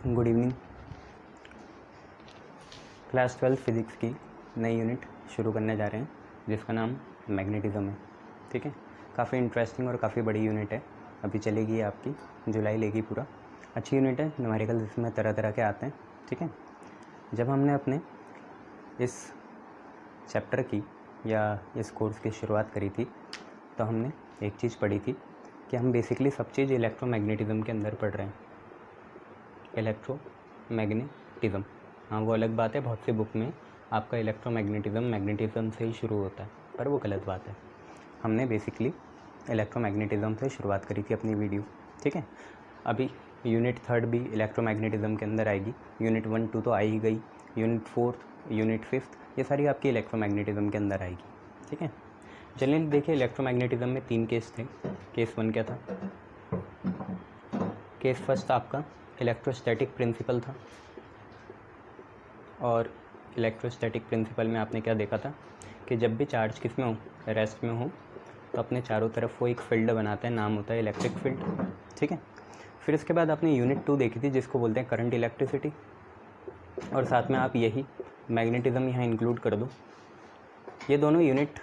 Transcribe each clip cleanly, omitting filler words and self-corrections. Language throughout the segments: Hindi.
Good evening. क्लास 12 फिज़िक्स की नई यूनिट शुरू करने जा रहे हैं जिसका नाम मैग्नेटिज़म है। ठीक है, काफ़ी इंटरेस्टिंग और काफ़ी बड़ी यूनिट है। अभी चलेगी आपकी जुलाई लेगी पूरा। अच्छी यूनिट है, न्यूमेरिकल इसमें तरह तरह के आते हैं। ठीक है, जब हमने अपने इस चैप्टर की या इस कोर्स की शुरुआत करी थी तो हमने एक चीज़ पढ़ी थी कि हम बेसिकली सब चीज़ इलेक्ट्रोमैग्नेटिज़म के अंदर पढ़ रहे हैं। इलेक्ट्रोमैग्नेटिज़म, हाँ वो अलग बात है, बहुत सी बुक में आपका मैग्नेटिज़म से ही शुरू होता है, पर वो गलत बात है। हमने बेसिकली इलेक्ट्रोमैग्नेटिज़म से शुरुआत करी थी अपनी वीडियो। ठीक है, अभी यूनिट 3 भी इलेक्ट्रोमैग्नेटिज़म के अंदर आएगी। यूनिट 1, 2 तो आ ही गई, यूनिट 4, यूनिट 5 ये सारी आपकी इलेक्ट्रोमैग्नेटिज़म के अंदर आएगी। ठीक है, जनरली देखिए इलेक्ट्रोमैग्नेटिज़म में 3 केस थे। केस 1 क्या था? केस फर्स्ट आपका इलेक्ट्रोस्टैटिक प्रिंसिपल था, और इलेक्ट्रोस्टैटिक प्रिंसिपल में आपने क्या देखा था कि जब भी चार्ज किस में हो, रेस्ट में हो, तो अपने चारों तरफ वो एक फील्ड बनाता है, नाम होता है इलेक्ट्रिक फील्ड। ठीक है, फिर इसके बाद आपने यूनिट 2 देखी थी जिसको बोलते हैं करंट इलेक्ट्रिसिटी, और साथ में आप यही मैग्नेटिज़म यहाँ इंक्लूड कर दो। ये दोनों यूनिट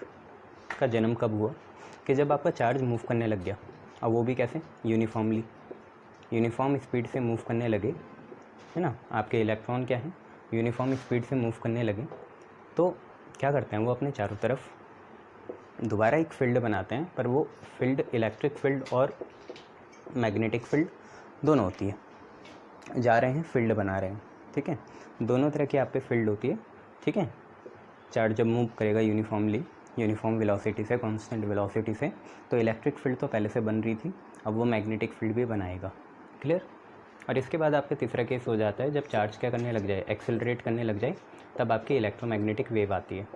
का जन्म कब हुआ कि जब आपका चार्ज मूव करने लग गया, और वो भी कैसे? यूनिफॉर्म स्पीड से मूव करने लगे, है ना। आपके इलेक्ट्रॉन क्या है, यूनिफॉर्म स्पीड से मूव करने लगे, तो क्या करते हैं वो अपने चारों तरफ दोबारा एक फील्ड बनाते हैं, पर वो फील्ड इलेक्ट्रिक फील्ड और मैग्नेटिक फील्ड दोनों होती है। जा रहे हैं, फील्ड बना रहे हैं। ठीक है, दोनों तरह की आप पे फील्ड होती है। ठीक है, चार्ज जब मूव करेगा यूनिफॉर्म वेलोसिटी से, कांस्टेंट वेलोसिटी से, तो इलेक्ट्रिक फील्ड तो पहले से बन रही थी, अब वो मैग्नेटिक फील्ड भी बनाएगा। क्लियर? और इसके बाद आपका तीसरा केस हो जाता है जब चार्ज क्या करने लग जाए, एक्सेलरेट करने लग जाए, तब आपकी इलेक्ट्रोमैग्नेटिक वेव आती है।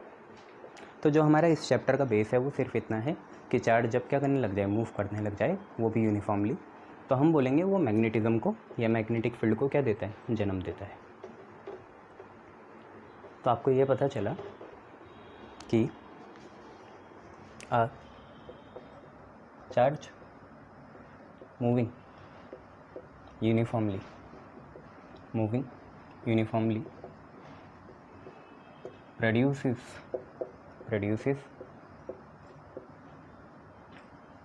तो जो हमारा इस चैप्टर का बेस है वो सिर्फ इतना है कि चार्ज जब क्या करने लग जाए, मूव करने लग जाए, वो भी यूनिफॉर्मली, तो हम बोलेंगे वो मैग्नेटिज़म को या मैग्नेटिक फील्ड को क्या देता है, जन्म देता है। तो आपको ये पता चला कि charge moving uniformly produces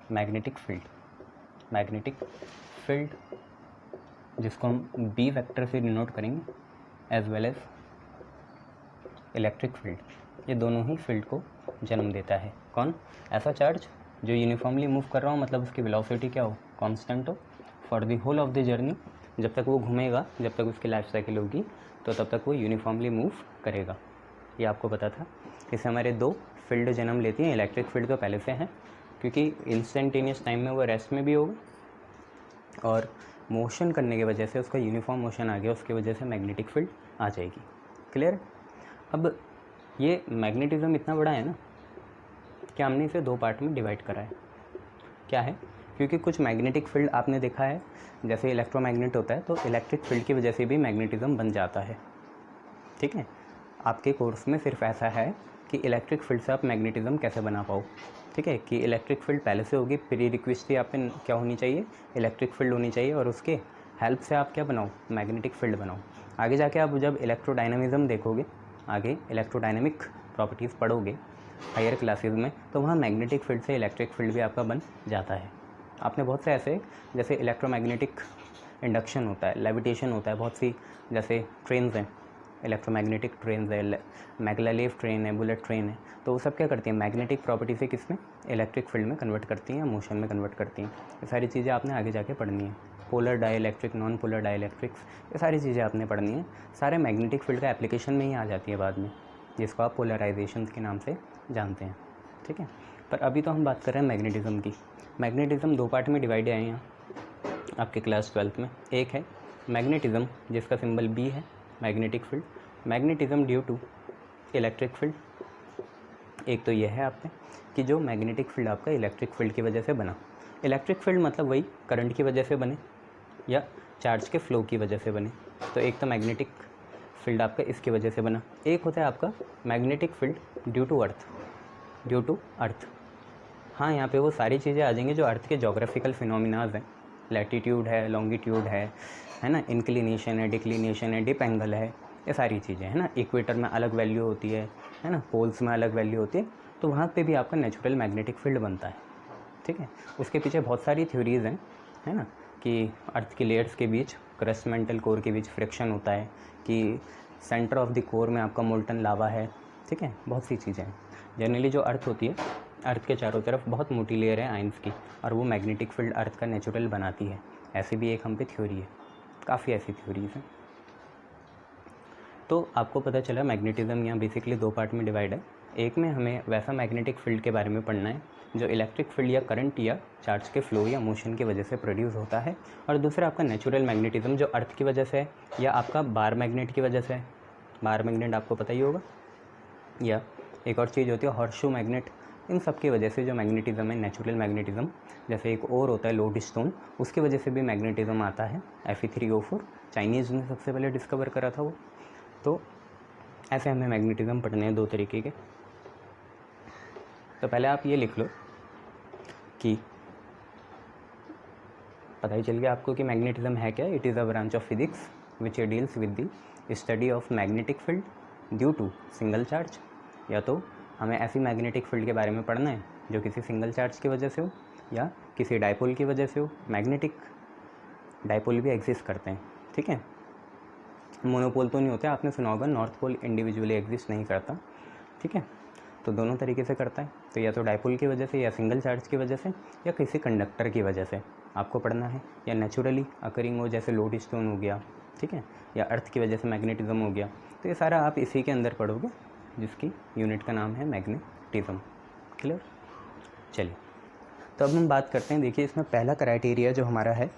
magnetic field जिसको हम B वेक्टर से डिनोट करेंगे, as well as electric field. ये दोनों ही फील्ड को जन्म देता है। कौन? ऐसा चार्ज जो यूनिफॉर्मली मूव कर रहा हो, मतलब उसकी वेलोसिटी क्या हो, कांस्टेंट हो, for the whole of the journey. जब तक वो घूमेगा, जब तक उसकी लाइफ साइकिल होगी, तो तब तक वो यूनिफॉर्मली मूव करेगा। ये आपको पता था। इससे हमारे 2 फील्ड जन्म लेती हैं। इलेक्ट्रिक फील्ड तो पहले से है, क्योंकि इंस्टेंटेनियस टाइम में वो रेस्ट में भी होगा, और मोशन करने की वजह से उसका यूनिफॉर्म मोशन आ गया, उसकी वजह से मैग्नेटिक फील्ड आ जाएगी। क्लियर? अब ये मैग्नेटिज़म इतना बड़ा है ना कि हमने इसे 2 पार्ट में डिवाइड करा है। क्या है? क्योंकि कुछ मैग्नेटिक फील्ड आपने देखा है, जैसे इलेक्ट्रोमैग्नेट होता है तो इलेक्ट्रिक फील्ड की वजह से भी मैग्नेटिज़म बन जाता है। ठीक है, आपके कोर्स में सिर्फ ऐसा है कि इलेक्ट्रिक फील्ड से आप मैग्नेटिज़म कैसे बना पाओ। ठीक है, कि इलेक्ट्रिक फील्ड पहले से होगी, प्री रिक्वेस्ट आप पे क्या होनी चाहिए, इलेक्ट्रिक फील्ड होनी चाहिए, और उसके हेल्प से आप क्या बनाओ, मैग्नेटिक फील्ड बनाओ। आगे जाके आप जब इलेक्ट्रोडायनामिज़म देखोगे, आगे इलेक्ट्रोडायनामिक प्रॉपर्टीज़ पढ़ोगे हायर क्लासेस में, तो वहाँ मैग्नेटिक फील्ड से इलेक्ट्रिक फील्ड भी आपका बन जाता है। आपने बहुत से ऐसे, जैसे इलेक्ट्रोमैग्नेटिक इंडक्शन होता है, लेविटेशन होता है, बहुत सी जैसे ट्रेन्स हैं, इलेक्ट्रोमैग्नेटिक ट्रेन्स है, मैग्लेव ट्रेन है, बुलेट ट्रेन है, तो वो सब क्या करती हैं, मैग्नेटिक प्रॉपर्टी से किस में, इलेक्ट्रिक फील्ड में कन्वर्ट करती हैं, मोशन में कन्वर्ट करती हैं। ये सारी चीज़ें आपने आगे जाके पढ़नी है। Polar dielectric, non polar dielectrics, ये सारी चीज़ें आपने पढ़नी है। सारे मैग्नेटिक फील्ड का एप्लीकेशन में ही आ जाती है बाद में, जिसको आप पोलराइजेशन के नाम से जानते हैं। ठीक है, पर अभी तो हम बात कर रहे हैं मैग्नेटिज़म की। मैग्नेटिज़म 2 पार्ट में डिवाइड है यहाँ आपके क्लास 12 में। एक है मैग्नेटिज़म जिसका सिंबल B है, magnetic field, magnetism due to electric field. एक तो यह है आपने कि जो मैग्नेटिक फील्ड आपका इलेक्ट्रिक फील्ड की वजह से बना। इलेक्ट्रिक फील्ड मतलब वही करंट की वजह से बने या चार्ज के फ्लो की वजह से बने। तो एक तो मैग्नेटिक फील्ड आपका इसकी वजह से बना। एक होता है आपका magnetic field due to earth. हाँ, यहाँ पे वो सारी चीज़ें आ जाएंगी जो अर्थ के जोग्राफिकल फिनोमिनाज हैं, लैटीट्यूड है, लॉन्गिट्यूड है ना, इंक्लिनेशन है, डिक्लिनेशन है, डिप एंगल है, ये सारी चीज़ें है ना। इक्वेटर में अलग वैल्यू होती है ना, पोल्स में अलग वैल्यू होती है, तो वहाँ पे भी आपका नेचुरल मैग्नेटिक फील्ड बनता है, ठीक है। उसके पीछे बहुत सारी थ्योरीज़ हैं, है ना, कि अर्थ की लेयर्स के बीच, क्रस्ट मेंटल कोर के बीच फ्रिक्शन होता है, कि सेंटर ऑफ द कोर में आपका मोल्टन लावा है, ठीक है, बहुत सी चीज़ें हैं। जनरली जो अर्थ होती है, अर्थ के चारों तरफ बहुत मोटी लेयर है आइंस की, और वो मैग्नेटिक फील्ड अर्थ का नेचुरल बनाती है। ऐसी भी एक हम पे थ्योरी है, काफ़ी ऐसी थ्योरीज़ हैं। तो आपको पता चला मैग्नेटिज्म यहाँ बेसिकली 2 पार्ट में डिवाइड है। एक में हमें वैसा मैग्नेटिक फील्ड के बारे में पढ़ना है जो इलेक्ट्रिक फील्ड या करंट या चार्ज के फ्लो या मोशन की वजह से प्रोड्यूस होता है, और दूसरा आपका नेचुरल मैग्नेटिज्म जो अर्थ की वजह से है या आपका बार मैग्नेट की वजह से है। बार मैग्नेट आपको पता ही होगा, या एक और चीज़ होती है हॉर्सशू मैग्नेट। इन सब की वजह से जो मैग्नेटिज्म है, नेचुरल मैग्नेटिज्म, जैसे एक और होता है लोडस्टोन, उसकी वजह से भी मैग्नेटिज्म आता है। Fe3O4 चाइनीज़ ने सबसे पहले डिस्कवर करा था वो। तो ऐसे हमें मैग्नेटिज्म पढ़ने हैं 2 तरीके के। तो पहले आप ये लिख लो कि पता ही चल गया आपको कि मैग्नेटिज्म है क्या। It is a branch of physics which deals with the study of magnetic field due to single charge. या तो हमें ऐसी मैग्नेटिक फील्ड के बारे में पढ़ना है जो किसी सिंगल चार्ज की वजह से हो या किसी डाइपोल की वजह से हो। मैग्नेटिक डाइपोल भी एग्जिस्ट करते हैं, ठीक है, मोनोपोल तो नहीं होते। आपने सुना होगा नॉर्थ पोल इंडिविजुअली एग्जिस्ट नहीं करता, ठीक है, तो दोनों तरीके से करता है। तो या तो डाइपोल की वजह से या सिंगल चार्ज की वजह से या किसी कंडक्टर की वजह से आपको पढ़ना है, या नेचुरली अकरिंग हो जैसे लोडस्टोन हो गया, ठीक है, या अर्थ की वजह से मैग्नेटिज्म हो गया। तो ये सारा आप इसी के अंदर पढ़ोगे जिसकी यूनिट का नाम है मैग्नेटिज्म। क्लियर? चलिए, तो अब हम बात करते हैं। देखिए, इसमें पहला क्राइटेरिया जो हमारा है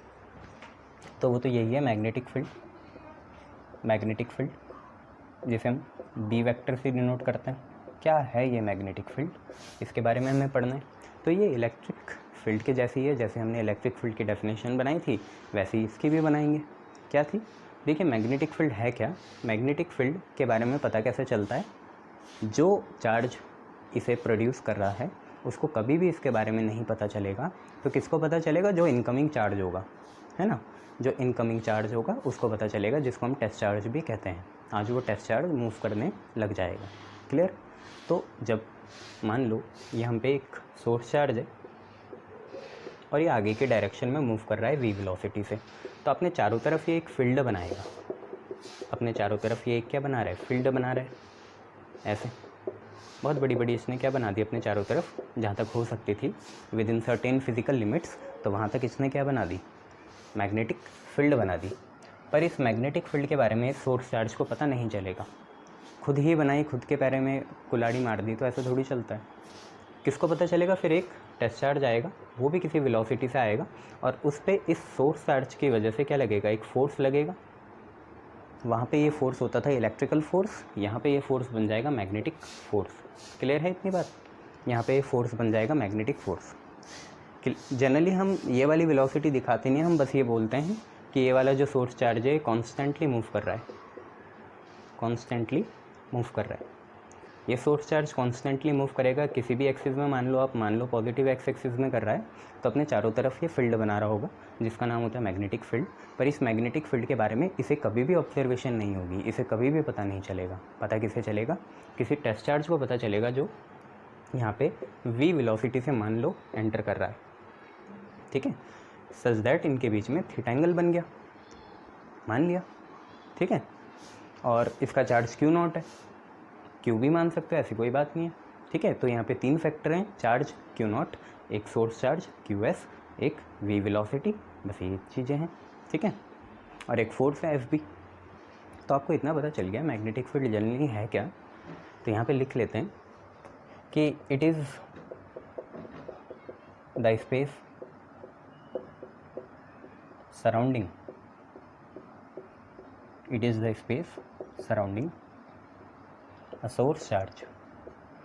तो वो तो यही है, मैग्नेटिक फील्ड। मैग्नेटिक फील्ड जिसे हम बी वेक्टर से डिनोट करते हैं। क्या है ये मैग्नेटिक फील्ड, इसके बारे में हमें पढ़ना है। तो ये इलेक्ट्रिक फील्ड के जैसी है। जैसे हमने इलेक्ट्रिक फील्ड की डेफिनेशन बनाई थी वैसे ही इसकी भी बनाएंगे। क्या थी? देखिए, मैग्नेटिक फील्ड है क्या। मैग्नेटिक फील्ड के बारे में पता कैसे चलता है, जो चार्ज इसे प्रोड्यूस कर रहा है उसको कभी भी इसके बारे में नहीं पता चलेगा। तो किसको पता चलेगा? जो इनकमिंग चार्ज होगा, है ना, जो इनकमिंग चार्ज होगा उसको पता चलेगा, जिसको हम टेस्ट चार्ज भी कहते हैं। आज वो टेस्ट चार्ज मूव करने लग जाएगा। क्लियर? तो जब मान लो ये हम पे एक सोर्स चार्ज है और ये आगे के डायरेक्शन में मूव कर रहा है v वेलोसिटी से, तो अपने चारों तरफ ये एक फील्ड बनाएगा। अपने चारों तरफ ये एक क्या बना रहा है? फील्ड बना रहा है। ऐसे बहुत बड़ी बड़ी इसने क्या बना दी अपने चारों तरफ, जहाँ तक हो सकती थी with in certain physical limits, तो वहाँ तक इसने क्या बना दी? मैग्नेटिक फील्ड बना दी। पर इस मैग्नेटिक फील्ड के बारे में सोर्स चार्ज को पता नहीं चलेगा। खुद ही बनाई, खुद के पैरे में कुल्हाड़ी मार दी, तो ऐसा थोड़ी चलता है। किसको पता चलेगा? फिर एक टेस्ट चार्ज आएगा, वो भी किसी वेलोसिटी से आएगा, और उस पर इस सोर्स चार्ज की वजह से क्या लगेगा? एक फोर्स लगेगा। वहाँ पे ये फोर्स होता था इलेक्ट्रिकल फोर्स, यहाँ पे ये फोर्स बन जाएगा मैग्नेटिक फोर्स। क्लियर है इतनी बात? यहाँ पे ये फोर्स बन जाएगा मैग्नेटिक फोर्स। जनरली हम ये वाली वेलोसिटी दिखाते नहीं, हम बस ये बोलते हैं कि ये वाला जो सोर्स चार्ज है कॉन्स्टेंटली मूव कर रहा है, कॉन्स्टेंटली मूव कर रहा है। ये सोर्स चार्ज कॉन्स्टेंटली मूव करेगा किसी भी एक्सिस में। मान लो पॉजिटिव एक्स एक्सिस में कर रहा है, तो अपने चारों तरफ ये फील्ड बना रहा होगा जिसका नाम होता है मैग्नेटिक फील्ड। पर इस मैग्नेटिक फील्ड के बारे में इसे कभी भी ऑब्जर्वेशन नहीं होगी, इसे कभी भी पता नहीं चलेगा। पता किसे चलेगा? किसी टेस्ट चार्ज को पता चलेगा जो यहाँ पे v वेलोसिटी से मान लो एंटर कर रहा है, ठीक है, सच दैट इनके बीच में थीटा एंगल बन गया, मान लिया, ठीक है, और इसका चार्ज Q0 है। Q भी मान सकते हो, ऐसी कोई बात नहीं है, ठीक है। तो यहाँ पे 3 फैक्टर हैं, चार्ज Q0, एक सोर्स चार्ज QS, एक v वेलोसिटी, बस ये चीज़ें हैं, ठीक है, और एक फोर्स है Fb। तो आपको इतना पता चल गया मैग्नेटिक फील्ड जनरली है क्या। तो यहाँ पे लिख लेते हैं कि it is the space surrounding, it is the space surrounding a source charge.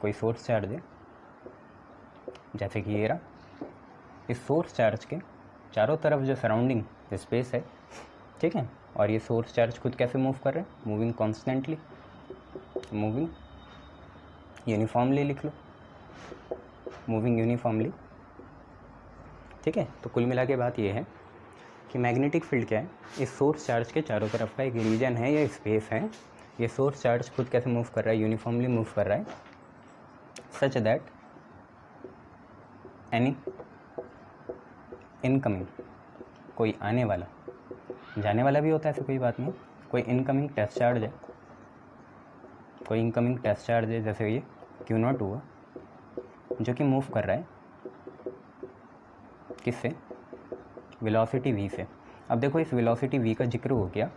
कोई सोर्स चार्ज है जैसे कि ये रहा, इस सोर्स चार्ज के चारों तरफ जो सराउंडिंग स्पेस है, ठीक है, और ये सोर्स चार्ज खुद कैसे मूव कर रहे हैं? मूविंग कॉन्स्टेंटली, मूविंग यूनिफॉर्मली, लिख लो मूविंग यूनिफॉर्मली, ठीक है। तो कुल मिला के बात ये है कि मैग्नेटिक फील्ड क्या है, इस सोर्स चार्ज के चारों तरफ का एक रीजन है या स्पेस है। ये सोर्स चार्ज खुद कैसे मूव कर रहा है, यूनिफॉर्मली मूव कर रहा है, सच दैट एनी इनकमिंग, कोई आने वाला, जाने वाला भी होता है, ऐसे कोई बात नहीं, कोई इनकमिंग टेस्ट चार्ज है, कोई इनकमिंग टेस्ट चार्ज है, जैसे ये Q0 हुआ जो कि मूव कर रहा है किससे, वेलोसिटी v से। अब देखो इस वेलोसिटी v का जिक्र हो गया,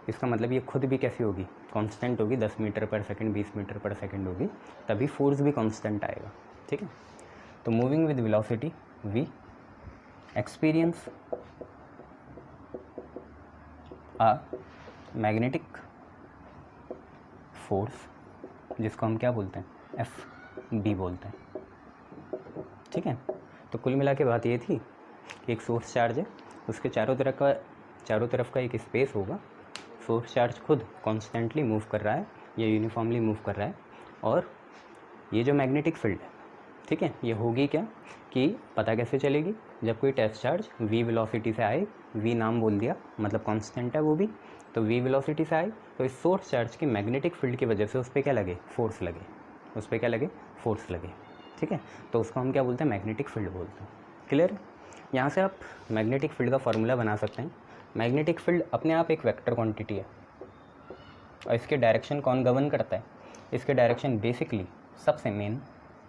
इसका मतलब ये खुद भी कैसी होगी, कांस्टेंट होगी, 10 मीटर पर सेकंड 20 मीटर पर सेकंड होगी, तभी फोर्स भी कांस्टेंट आएगा। ठीक है, तो moving with velocity v experience a magnetic force, जिसको हम क्या बोलते हैं, FB बोलते हैं। ठीक है, तो कुल मिला के बात ये थी कि एक सोर्स चार्ज है, उसके चारों तरफ का एक स्पेस होगा, सोर्स चार्ज खुद कॉन्स्टेंटली मूव कर रहा है या यूनिफॉर्मली मूव कर रहा है, और ये जो मैग्नेटिक फील्ड है, ठीक है, ये होगी क्या कि पता कैसे चलेगी, जब कोई टेस्ट चार्ज v वेलोसिटी से आए, v नाम बोल दिया मतलब कांस्टेंट है वो भी, तो v वेलोसिटी से आए तो इस सोर्स चार्ज की मैग्नेटिक फील्ड की वजह से उस पर क्या लगे, फोर्स लगे, उस पर क्या लगे, फोर्स लगे। ठीक है, तो उसको हम क्या बोलते हैं, मैग्नेटिक फील्ड बोलते हैं। क्लियर? यहाँ से आप मैग्नेटिक फील्ड का फॉर्मूला बना सकते हैं। मैग्नेटिक फील्ड अपने आप एक वेक्टर क्वांटिटी है, और इसके डायरेक्शन कौन गवर्न करता है, इसके डायरेक्शन बेसिकली सबसे मेन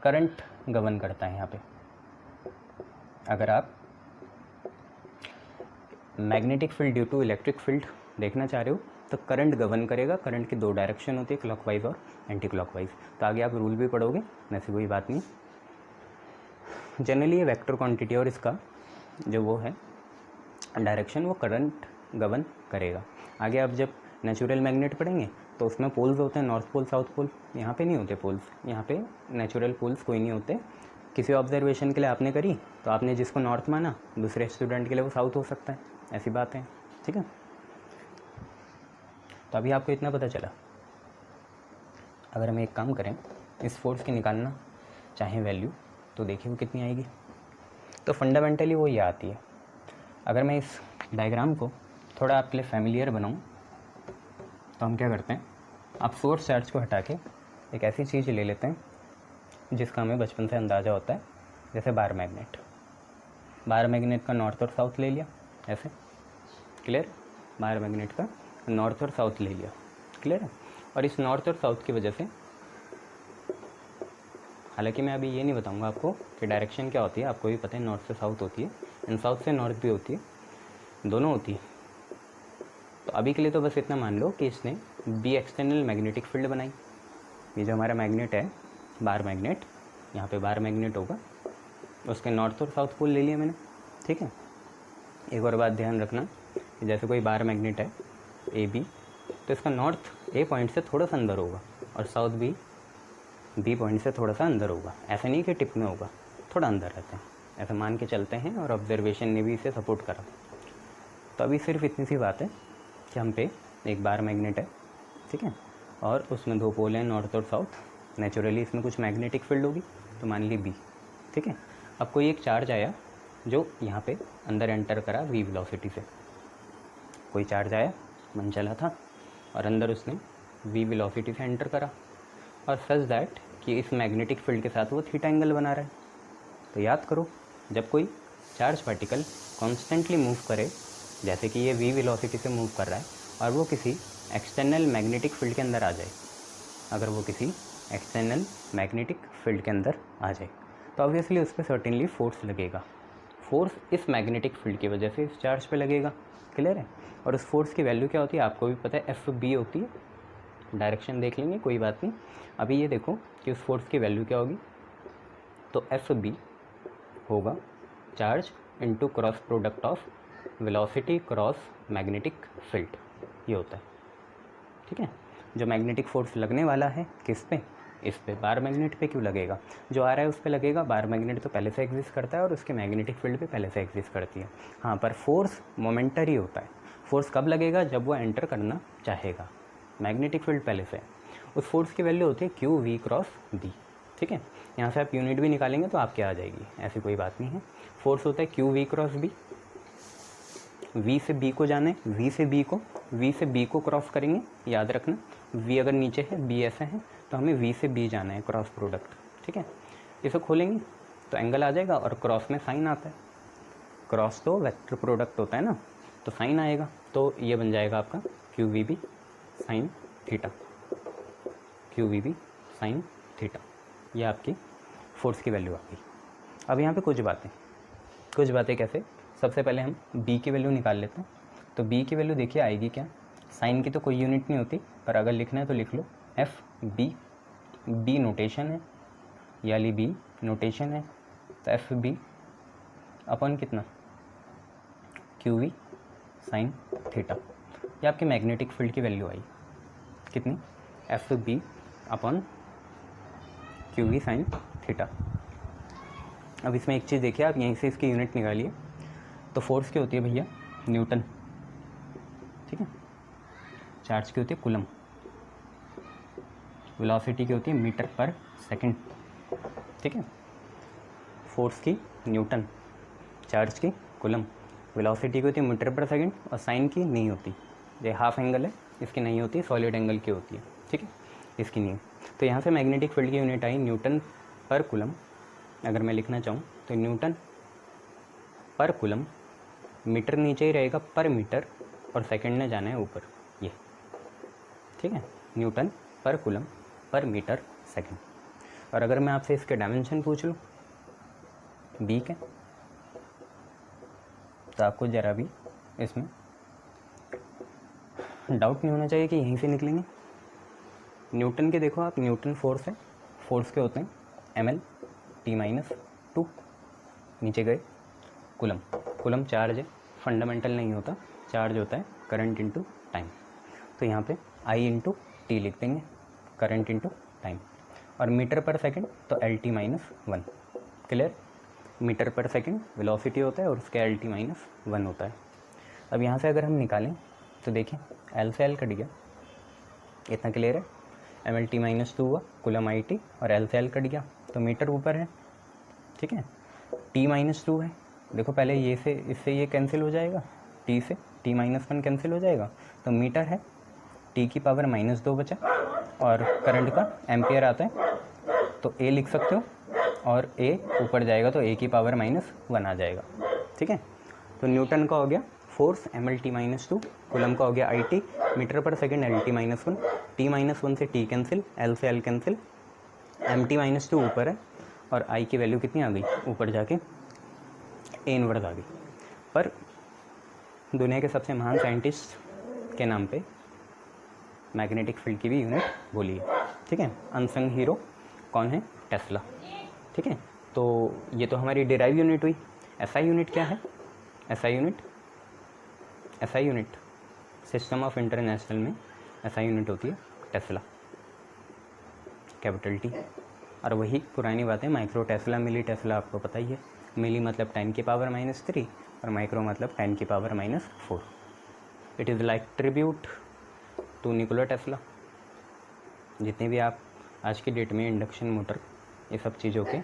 करंट गवर्न करता है। यहाँ पे अगर आप magnetic field due to electric field देखना चाह रहे हो तो करंट गवर्न करेगा। करंट की दो डायरेक्शन होती है, क्लॉकवाइज और एंटी क्लॉकवाइज। तो आगे आप रूल भी पढ़ोगे, ऐसी कोई बात नहीं। जनरली ये वेक्टर क्वांटिटी और इसका जो वो है डायरेक्शन, वो करंट गवर्न करेगा। आगे आप जब नेचुरल मैग्नेट पढ़ेंगे तो उसमें पोल्स होते हैं, नॉर्थ पोल साउथ पोल। यहाँ पे नहीं होते पोल्स, यहाँ पे नेचुरल पोल्स कोई नहीं होते। किसी ऑब्जर्वेशन के लिए आपने करी तो आपने जिसको नॉर्थ माना, दूसरे स्टूडेंट के लिए वो साउथ हो सकता है, ऐसी बात है। ठीक है, तो अभी आपको इतना पता चला। अगर हम एक काम करें, इस फोर्स की निकालना चाहें वैल्यू, तो देखिए वो कितनी आएगी। तो फंडामेंटली वो ये आती है। अगर मैं इस डायग्राम को थोड़ा आपके लिए फैमिलियर बनाऊं तो हम क्या करते हैं, आप सोर्स चार्ज को हटा के एक ऐसी चीज़ ले लेते हैं जिसका हमें बचपन से अंदाज़ा होता है, जैसे बार मैग्नेट। बार मैग्नेट का नॉर्थ और साउथ ले लिया, ऐसे, क्लियर? बार मैग्नेट का नॉर्थ और साउथ ले लिया, क्लियर है? और इस नॉर्थ और साउथ की वजह से, हालांकि मैं अभी ये नहीं बताऊंगा आपको कि डायरेक्शन क्या होती है, आपको भी पता है नॉर्थ से साउथ होती है, एंड साउथ से नॉर्थ भी होती है, दोनों होती है। तो अभी के लिए तो बस इतना मान लो कि इसने बी एक्सटर्नल मैग्नेटिक फील्ड बनाई। ये जो हमारा मैग्नेट है, बार मैग्नेट, यहाँ पे बार मैग्नेट होगा, उसके नॉर्थ और साउथ पोल ले लिया मैंने। ठीक है, एक और बात ध्यान रखना कि जैसे कोई बार मैग्नेट है ए बी, तो इसका नॉर्थ ए पॉइंट से थोड़ा सा अंदर होगा और साउथ भी बी पॉइंट से थोड़ा सा अंदर होगा। ऐसा नहीं कि टिप में होगा, थोड़ा अंदर रहते हैं, ऐसा मान के चलते हैं, और ऑब्जर्वेशन ने भी इसे सपोर्ट करा। तो अभी सिर्फ इतनी सी बात है कि हम पे एक बार मैग्नेट है, ठीक है, और उसमें दो पोल हैं, नॉर्थ और साउथ। नेचुरली इसमें कुछ मैग्नेटिक फील्ड होगी, तो मान ली बी। ठीक है, अब कोई एक चार्ज आया जो यहाँ पे अंदर एंटर करा वी वेलोसिटी से। कोई चार्ज आया, मन चला था, और अंदर उसने वी वेलोसिटी से एंटर करा, और सच दैट कि इस मैग्नेटिक फील्ड के साथ वो थीटा एंगल बना रहा है। तो याद करो, जब कोई चार्ज पार्टिकल कॉन्स्टेंटली मूव करे, जैसे कि ये वी वेलोसिटी से मूव कर रहा है, और वो किसी एक्सटर्नल मैग्नेटिक फील्ड के अंदर आ जाए, अगर वो किसी एक्सटर्नल मैग्नेटिक फील्ड के अंदर आ जाए, तो ऑब्वियसली उस पर सर्टेनली फोर्स लगेगा। फोर्स इस मैग्नेटिक फील्ड की वजह से इस चार्ज पे लगेगा, क्लियर है? और उस फोर्स की वैल्यू क्या होती है, आपको भी पता है, FB होती है। डायरेक्शन देख लेंगे, कोई बात नहीं। अभी ये देखो कि उस फोर्स की वैल्यू क्या होगी, तो FB होगा charge into cross product of velocity cross magnetic field, ये होता है। ठीक है, जो मैग्नेटिक फोर्स लगने वाला है किस पे, इस पे, बार मैग्नेट पे क्यों लगेगा, जो आ रहा है उस पे लगेगा। बार मैग्नेट तो पहले से एग्जिस्ट करता है और उसके मैग्नेटिक फील्ड पे पहले से एग्जिस्ट करती है। हाँ, पर फोर्स मोमेंटरी होता है। फोर्स कब लगेगा, जब वो एंटर करना चाहेगा, मैग्नेटिक फील्ड पहले से है। उस फोर्स की वैल्यू होती है QV क्रॉस B। ठीक है, यहाँ से आप यूनिट भी निकालेंगे तो आपके आ जाएगी, ऐसी कोई बात नहीं है। फोर्स होता है QV क्रॉस B, वी से बी को जाना है, वी से बी को क्रॉस करेंगे, याद रखना वी अगर नीचे है बी ऐसे है तो हमें वी से बी जाना है, क्रॉस प्रोडक्ट, ठीक है। इसे खोलेंगे तो एंगल आ जाएगा और क्रॉस में साइन आता है, क्रॉस तो वेक्टर प्रोडक्ट होता है ना, तो साइन आएगा, तो ये बन जाएगा आपका Q V B sine theta, Q V B sine theta, ये आपकी फोर्स की वैल्यू आ गई। अब यहाँ पे कुछ बातें कैसे, सबसे पहले हम बी की वैल्यू निकाल लेते हैं। तो बी की वैल्यू देखिए आएगी क्या, साइन की तो कोई यूनिट नहीं होती, पर अगर लिखना है तो लिख लो एफ बी नोटेशन है, यानी बी नोटेशन है, तो एफ बी अपन कितना क्यू वी साइन थीटा, ये आपके मैग्नेटिक फील्ड की वैल्यू आई कितनी, F B upon Q V sine theta. अब इसमें एक चीज़ देखिए आप, यहीं से इसकी यूनिट निकालिए, तो फोर्स क्या होती है भैया, न्यूटन, ठीक है, चार्ज की होती है कूलम, वेलोसिटी की होती है मीटर पर सेकंड, ठीक है, फोर्स की न्यूटन, चार्ज की कूलम, वेलोसिटी की होती है मीटर पर सेकंड, और साइन की नहीं होती, ये हाफ एंगल है इसकी नहीं होती, सॉलिड एंगल की होती है, ठीक है, इसकी नहीं। तो यहाँ से मैग्नेटिक फील्ड की यूनिट आई न्यूटन पर कूलम, अगर मैं लिखना चाहूँ तो न्यूटन पर कूलम, मीटर नीचे ही रहेगा पर मीटर, और सेकंड ने जाना है ऊपर, ये ठीक है, न्यूटन पर कूलम पर मीटर सेकंड। और अगर मैं आपसे इसके डायमेंशन पूछ लूँ बी के, तो आपको ज़रा भी इसमें डाउट नहीं होना चाहिए कि यहीं से निकलेंगे। न्यूटन के देखो आप, न्यूटन फोर्स है, फोर्स के होते हैं ml T-2, नीचे गए कूलम चार्ज है, फंडामेंटल नहीं होता, चार्ज होता है करंट इनटू टाइम, तो यहाँ पे I इंटू टी लिख देंगे, करंट इनटू टाइम, और मीटर पर सेकंड तो LT-1, क्लियर, मीटर पर सेकंड वेलोसिटी होता है और उसके LT-1 होता है। अब यहाँ से अगर हम निकालें तो देखिए L से L कट गया, इतना क्लियर है, ML T-2 हुआ, कूलम IT, और L से L कट गया तो मीटर ऊपर है, ठीक है, T-2 है, देखो पहले ये से इससे ये कैंसिल हो जाएगा, T से T-1 कैंसिल हो जाएगा, तो मीटर है, T की पावर -2 बचा, और करंट का एम्पियर आता है तो A लिख सकते हो, और A ऊपर जाएगा तो A की पावर -1 आ जाएगा, ठीक है। तो न्यूटन का हो गया फोर्स ML T-2, कूलम का हो गया IT, मीटर पर सेकंड LT-1, T-1 से T कैंसिल, L से L कैंसिल, MT-2 ऊपर है, और I की वैल्यू कितनी आ गई, ऊपर जाके A इनवर्स आ गई। पर दुनिया के सबसे महान साइंटिस्ट के नाम पे मैग्नेटिक फील्ड की भी यूनिट बोली है, ठीक है, अनसंग हीरो कौन है, टेस्ला, ठीक है। तो ये तो हमारी डिराइव यूनिट हुई। SI यूनिट क्या है, SI unit system of international में SI यूनिट होती है टेस्ला, कैपिटल T, और वही पुरानी बात है, माइक्रो टेस्ला, मिली टेस्ला आपको पता ही है, मिली मतलब 10 की पावर -3 और माइक्रो मतलब 10 की power -4। It is like tribute to Nikola Tesla. जितने भी आप आज की डेट में इंडक्शन मोटर ये सब चीज़ों के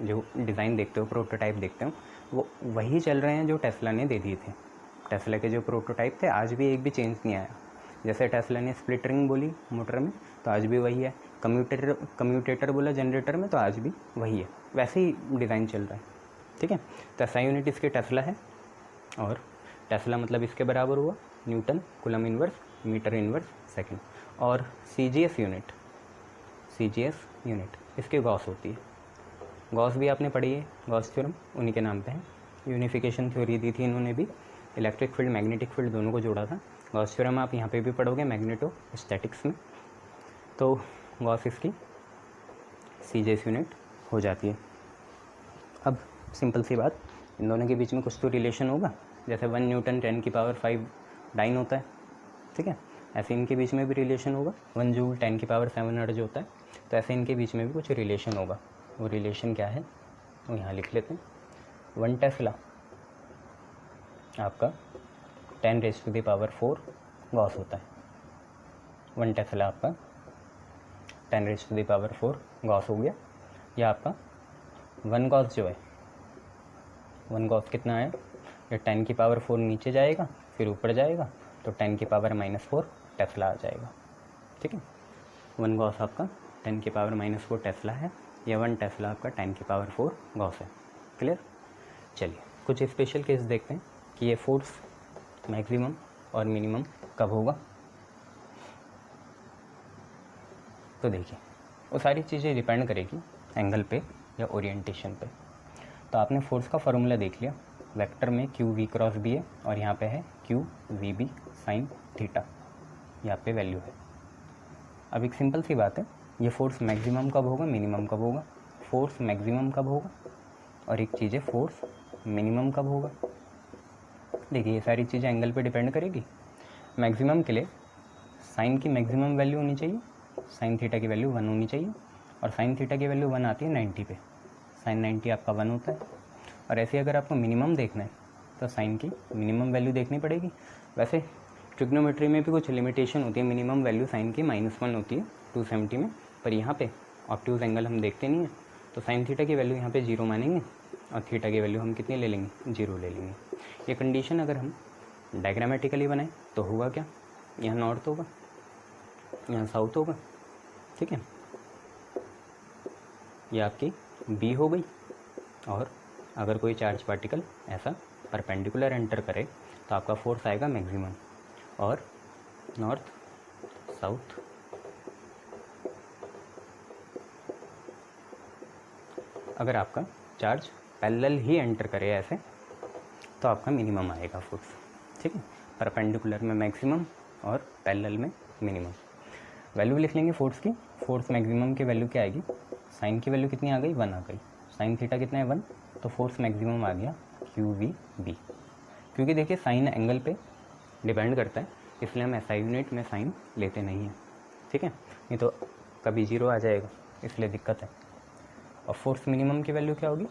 जो डिज़ाइन देखते हो, प्रोटोटाइप देखते हो, वो वही चल रहे हैं जो टेस्ला ने दे दिए थे। टेस्ला के जो प्रोटोटाइप थे आज भी एक भी चेंज नहीं आया। जैसे टेस्ला ने स्प्लिट रिंग बोली मोटर में तो आज भी वही है, कम्यूटेटर बोला जनरेटर में तो आज भी वही है, वैसे ही डिज़ाइन चल रहा है, ठीक है। तो SI यूनिट इसकी टेस्ला है, और टेस्ला मतलब इसके बराबर हुआ newton, coulomb inverse, metre inverse second. और CGS यूनिट इसकी गॉस होती है, गॉस भी आपने पढ़ी है, गॉस थ्योरम उन्हीं के नाम पे है। यूनिफिकेशन थ्योरी दी थी इन्होंने भी, इलेक्ट्रिक फील्ड मैग्नेटिक फील्ड दोनों को जोड़ा था। गॉस थ्योरम आप यहाँ पे भी पढ़ोगे मैग्नेटो स्टैटिक्स में, तो गॉस इसकी CGS यूनिट हो जाती है। अब सिंपल सी बात, इन दोनों के बीच में कुछ तो रिलेशन होगा, जैसे 1 न्यूटन 10 की पावर 5 डाइन होता है, ठीक है, ऐसे इनके बीच में भी रिलेशन होगा। 1 जूल 10 की पावर 7 हर्ट्ज होता है, तो ऐसे इनके बीच में भी कुछ रिलेशन होगा। वो रिलेशन क्या है वो यहाँ लिख लेते हैं। 1 टेस्ला आपका 10⁻⁴ गॉस होता है। 1 टेस्ला आपका 10⁻⁴ गॉस हो गया। या आपका 1 गॉस जो है, 1 गॉस कितना है ये 10 की पावर 4 नीचे जाएगा, फिर ऊपर जाएगा, तो 10 की पावर -4 टेस्ला आ जाएगा। ठीक है, 1 गॉस आपका 10 की पावर -4 टेस्ला है, या 1 टेस्ला आपका 10 की पावर 4 गॉस है। क्लियर। चलिए कुछ स्पेशल केस देखते हैं कि ये फोर्स मैक्सिमम और मिनिमम कब होगा। तो देखिए वो सारी चीज़ें डिपेंड करेगी एंगल पे या ओरिएंटेशन पे। तो आपने फोर्स का फार्मूला देख लिया, वेक्टर में क्यू वी क्रॉस बी है और यहाँ पे है Q V B sine theta, यहाँ पे वैल्यू है। अब एक सिंपल सी बात है, ये फोर्स मैक्सिमम कब होगा, मिनिमम कब होगा। फोर्स मैक्सिमम कब होगा और एक चीज़ है फोर्स मिनिमम कब होगा। देखिए ये सारी चीज़ें एंगल पे डिपेंड करेगी। मैक्सिमम के लिए साइन की मैक्सिमम वैल्यू होनी चाहिए, साइन थीटा की वैल्यू 1 होनी चाहिए, और साइन थीटा की वैल्यू 1 आती है 90 पे, साइन 90 आपका 1 होता है। और ऐसे अगर आपको मिनिमम देखना है तो साइन की मिनिमम वैल्यू देखनी पड़ेगी। वैसे ट्रिग्नोमेट्री में भी कुछ लिमिटेशन होती है, मिनिमम वैल्यू साइन की -1 होती है 270 में, पर यहाँ पे ऑब्ट्यूज एंगल हम देखते नहीं हैं, तो साइन थीटा की वैल्यू यहाँ पे 0 मानेंगे और थीटा की वैल्यू हम कितनी ले लेंगे, 0 ले लेंगे। ये कंडीशन अगर हम डायग्रामेटिकली बनाएं तो होगा क्या, यहाँ नॉर्थ होगा, यहाँ साउथ होगा। ठीक है, ये आपकी बी हो गई, और अगर कोई चार्ज पार्टिकल ऐसा परपेंडिकुलर एंटर करे तो आपका फोर्स आएगा मैक्सिमम, और नॉर्थ साउथ अगर आपका चार्ज पैरेलल ही एंटर करे ऐसे तो आपका मिनिमम आएगा फोर्स। ठीक है, परपेंडिकुलर में मैक्सिमम और पैरेलल में मिनिमम। वैल्यू लिख लेंगे फोर्स की। फोर्स मैक्सिमम की वैल्यू क्या आएगी, साइन की वैल्यू कितनी आ गई, 1 आ गई, साइन थीटा कितना है 1, तो फोर्स मैक्सिमम आ गया क्यू वी बी। क्योंकि देखिए साइन एंगल पे डिपेंड करता है, इसलिए हम SI यूनिट में साइन लेते नहीं हैं। ठीक है, नहीं तो कभी 0 आ जाएगा, इसलिए दिक्कत है। और फोर्स मिनिमम की वैल्यू क्या होगी,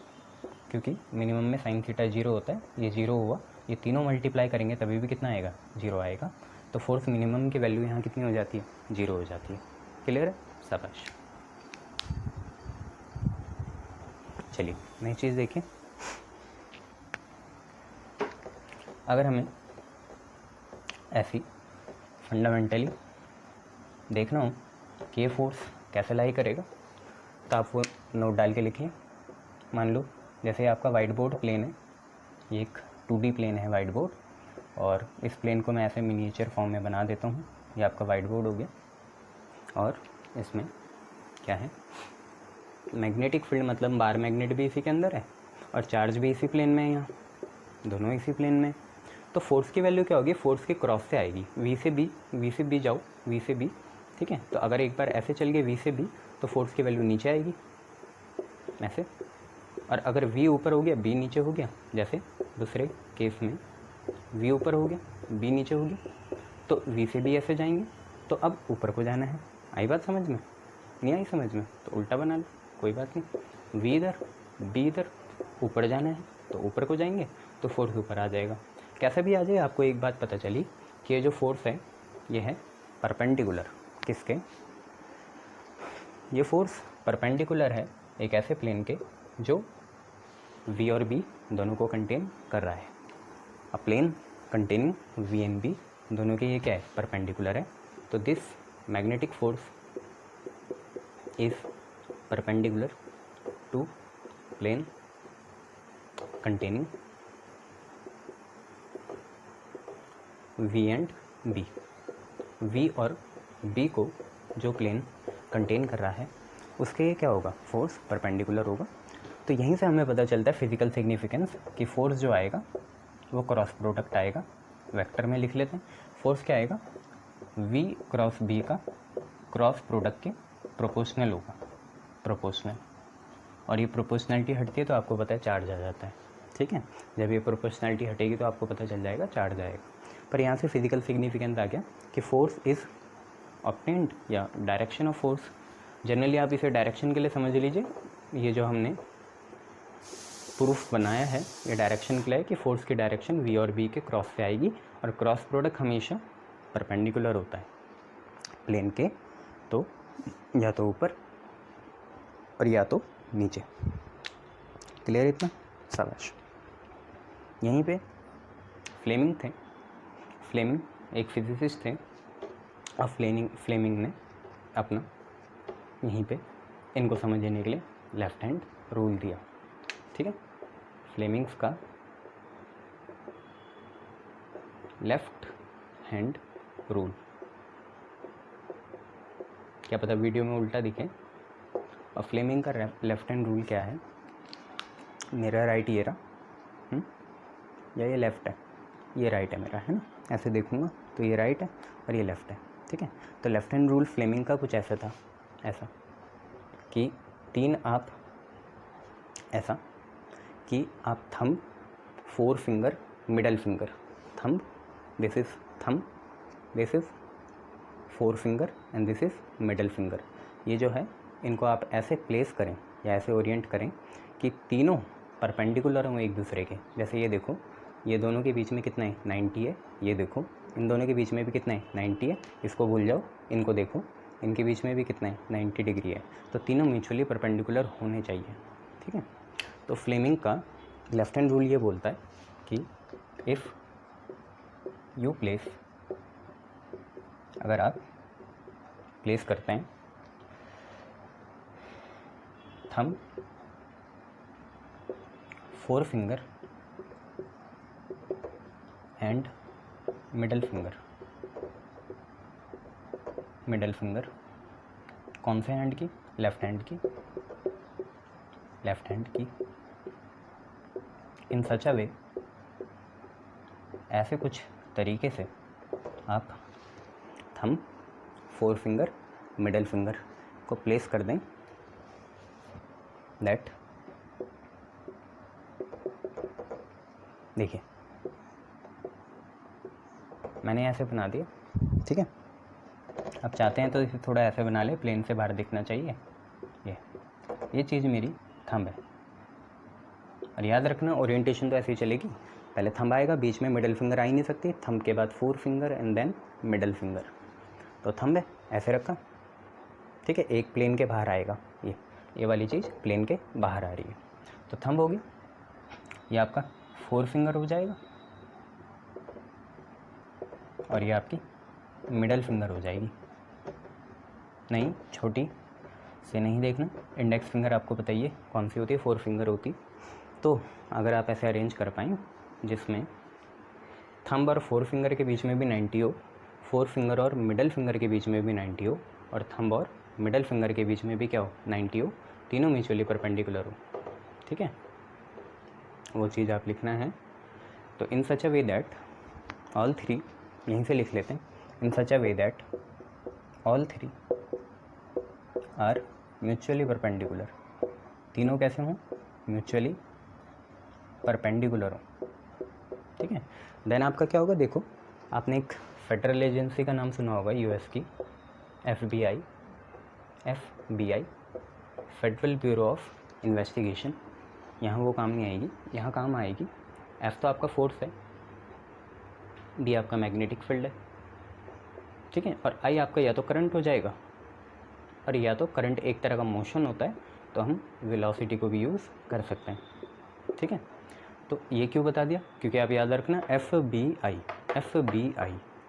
क्योंकि मिनिमम में साइन थीटा 0 होता है, ये 0 हुआ, ये तीनों मल्टीप्लाई करेंगे तभी भी कितना आएगा, 0 आएगा। तो फोर्स मिनिमम की वैल्यू यहाँ कितनी हो जाती है, 0 हो जाती है। क्लियर है, शाबाश। चलिए नई चीज़ देखिए, अगर हमें ऐसी फंडामेंटली देखना हो कि ये फोर्स कैसे लाई करेगा, तो आप वो नोट डाल के लिखिए। मान लो जैसे आपका वाइट बोर्ड प्लेन है, ये एक 2D प्लेन है वाइट बोर्ड, और इस प्लेन को मैं ऐसे मिनिएचर फॉर्म में बना देता हूँ। ये आपका वाइट बोर्ड हो गया, और इसमें क्या है, मैग्नेटिक फील्ड, मतलब बार मैग्नेट भी इसी के अंदर है और चार्ज भी इसी प्लेन में है, यहाँ दोनों इसी प्लेन में। तो फोर्स की वैल्यू क्या होगी, फोर्स के क्रॉस से आएगी, वी से बी जाओ, वी से बी। ठीक है, तो अगर एक बार ऐसे चल गए वी से बी तो फोर्स की वैल्यू नीचे आएगी ऐसे, और अगर वी ऊपर हो गया बी नीचे हो गया, जैसे दूसरे केस में वी ऊपर हो गया बी नीचे हो गया, तो वी से बी ऐसे जाएंगे, तो अब ऊपर को जाना है। आई बात समझ में, नहीं आई समझ में तो उल्टा बना लो, कोई बात नहीं। वी इधर बी इधर, ऊपर जाना है तो ऊपर को जाएंगे, तो फोर्स ऊपर आ जाएगा। कैसे भी आ जाए, आपको एक बात पता चली कि ये जो फोर्स है ये है परपेंडिकुलर, किसके, ये फोर्स परपेंडिकुलर है एक ऐसे प्लेन के जो वी और बी दोनों को कंटेन कर रहा है। A plane containing v and b दोनों के ये क्या है, परपेंडिकुलर है। तो this magnetic force is perpendicular to plane containing v and b. V और बी को जो प्लेन कंटेन कर रहा है उसके क्या होगा, फोर्स परपेंडिकुलर होगा। तो यहीं से हमें पता चलता है फिजिकल सिग्निफिकेंस कि फोर्स जो आएगा वो क्रॉस प्रोडक्ट आएगा। वेक्टर में लिख लेते हैं, फोर्स क्या आएगा, वी क्रॉस बी का क्रॉस प्रोडक्ट के प्रोपोर्शनल होगा, प्रोपोर्शनल। और ये प्रोपोर्शनलिटी हटती है तो आपको पता है चार्ज आ जाता है। ठीक है, जब ये प्रोपोर्शनलिटी हटेगी तो आपको पता चल जाएगा चार्ज आएगा। पर यहाँ से फिजिकल सिग्निफिकेंस आ गया कि फोर्स इज़ ऑब्टेन्ड, या डायरेक्शन ऑफ फोर्स। जनरली आप इसे डायरेक्शन के लिए समझ लीजिए, ये जो हमने प्रूफ बनाया है ये डायरेक्शन के लिए कि फोर्स की डायरेक्शन वी और बी के क्रॉस से आएगी, और क्रॉस प्रोडक्ट हमेशा परपेंडिकुलर होता है प्लेन के, तो या तो ऊपर और या तो नीचे। क्लियर इतना, शाबाश। यहीं पे फ्लेमिंग थे, फ्लेमिंग एक फिजिसिस्ट थे। अब फ्लेमिंग ने अपना यहीं पे इनको समझने के लिए लेफ्ट हैंड रूल दिया, ठीक है। फ्लेमिंग्स का लेफ्ट हैंड रूल, क्या पता वीडियो में उल्टा दिखे। और फ्लेमिंग का लेफ्ट हैंड रूल क्या है, मेरा राइट ये रहा, या ये लेफ़्ट है, ये राइट है मेरा, है ना। ऐसे देखूँगा तो ये राइट है और ये लेफ़्ट है, ठीक है। तो लेफ्ट हैंड रूल फ्लेमिंग का कुछ ऐसा था, ऐसा कि ऐसा कि आप thumb, four finger, middle finger, thumb, this is thumb, this is four finger and this is middle finger. ये जो है इनको आप ऐसे प्लेस करें या ऐसे ओरिएंट करें कि तीनों परपेंडिकुलर हों एक दूसरे के। जैसे ये देखो, ये दोनों के बीच में कितना है, 90 है। ये देखो, इन दोनों के बीच में भी कितना है, 90 है। इसको भूल जाओ, इनको देखो, इनके बीच में भी कितना है, 90 डिग्री है। तो तीनों म्यूचुअली परपेंडिकुलर होने चाहिए, ठीक है। तो फ्लेमिंग का लेफ्ट हैंड रूल ये बोलता है कि इफ़ यू प्लेस, अगर आप प्लेस करते हैं thumb, four finger and middle finger, कौन से हैंड की, लेफ्ट हैंड की, इन सच अ वे, ऐसे कुछ तरीके से आप thumb, four finger, middle finger को प्लेस कर दें दैट, देखिए मैंने ऐसे बना दिया, ठीक है। आप चाहते हैं तो इसे थोड़ा ऐसे बना ले, प्लेन से बाहर दिखना चाहिए। ये चीज़ मेरी थंब है। और याद रखना ओरिएंटेशन तो ऐसे ही चलेगी, पहले थंब आएगा, बीच में मिडल फिंगर आ ही नहीं सकती, थंब के बाद four finger and then middle finger. तो थंब है ऐसे रखा, ठीक है, एक प्लेन के बाहर आएगा, ये वाली चीज़ प्लेन के बाहर आ रही है। तो थंब हो गया, ये आपका फोर फिंगर हो जाएगा और ये आपकी मिडल फिंगर हो जाएगी। नहीं, छोटी से नहीं देखना, इंडेक्स फिंगर आपको बताइए कौन सी होती है, फोर फिंगर होती। तो अगर आप ऐसे अरेंज कर पाएँ जिसमें थंब और फोर फिंगर के बीच में भी 90 हो, फोर फिंगर और मिडल फिंगर के बीच में भी 90 हो, और थंब और मिडल फिंगर के बीच में भी क्या हो, 90 हो, तीनों म्यूचुअली परपेंडिकुलर हो, ठीक है, वो चीज़ आप लिखना है। तो in such a way that all three, यहीं से लिख लेते हैं, in such a way that all three are mutually perpendicular, तीनों कैसे हों, म्यूचुअली परपेंडिकुलर हो, ठीक है। देन आपका क्या होगा, देखो आपने एक फेडरल एजेंसी का नाम सुना होगा, यूएस की, FBI, federal bureau of investigation. यहाँ वो काम नहीं आएगी, यहाँ काम आएगी। F तो आपका फोर्स है, B आपका मैग्नेटिक फील्ड है, ठीक है, और I आपका या तो करंट हो जाएगा, और या तो करंट एक तरह का मोशन होता है, तो हम वेलोसिटी को भी यूज़ कर सकते हैं, ठीक है। तो ये क्यों बता दिया, क्योंकि आप याद रखना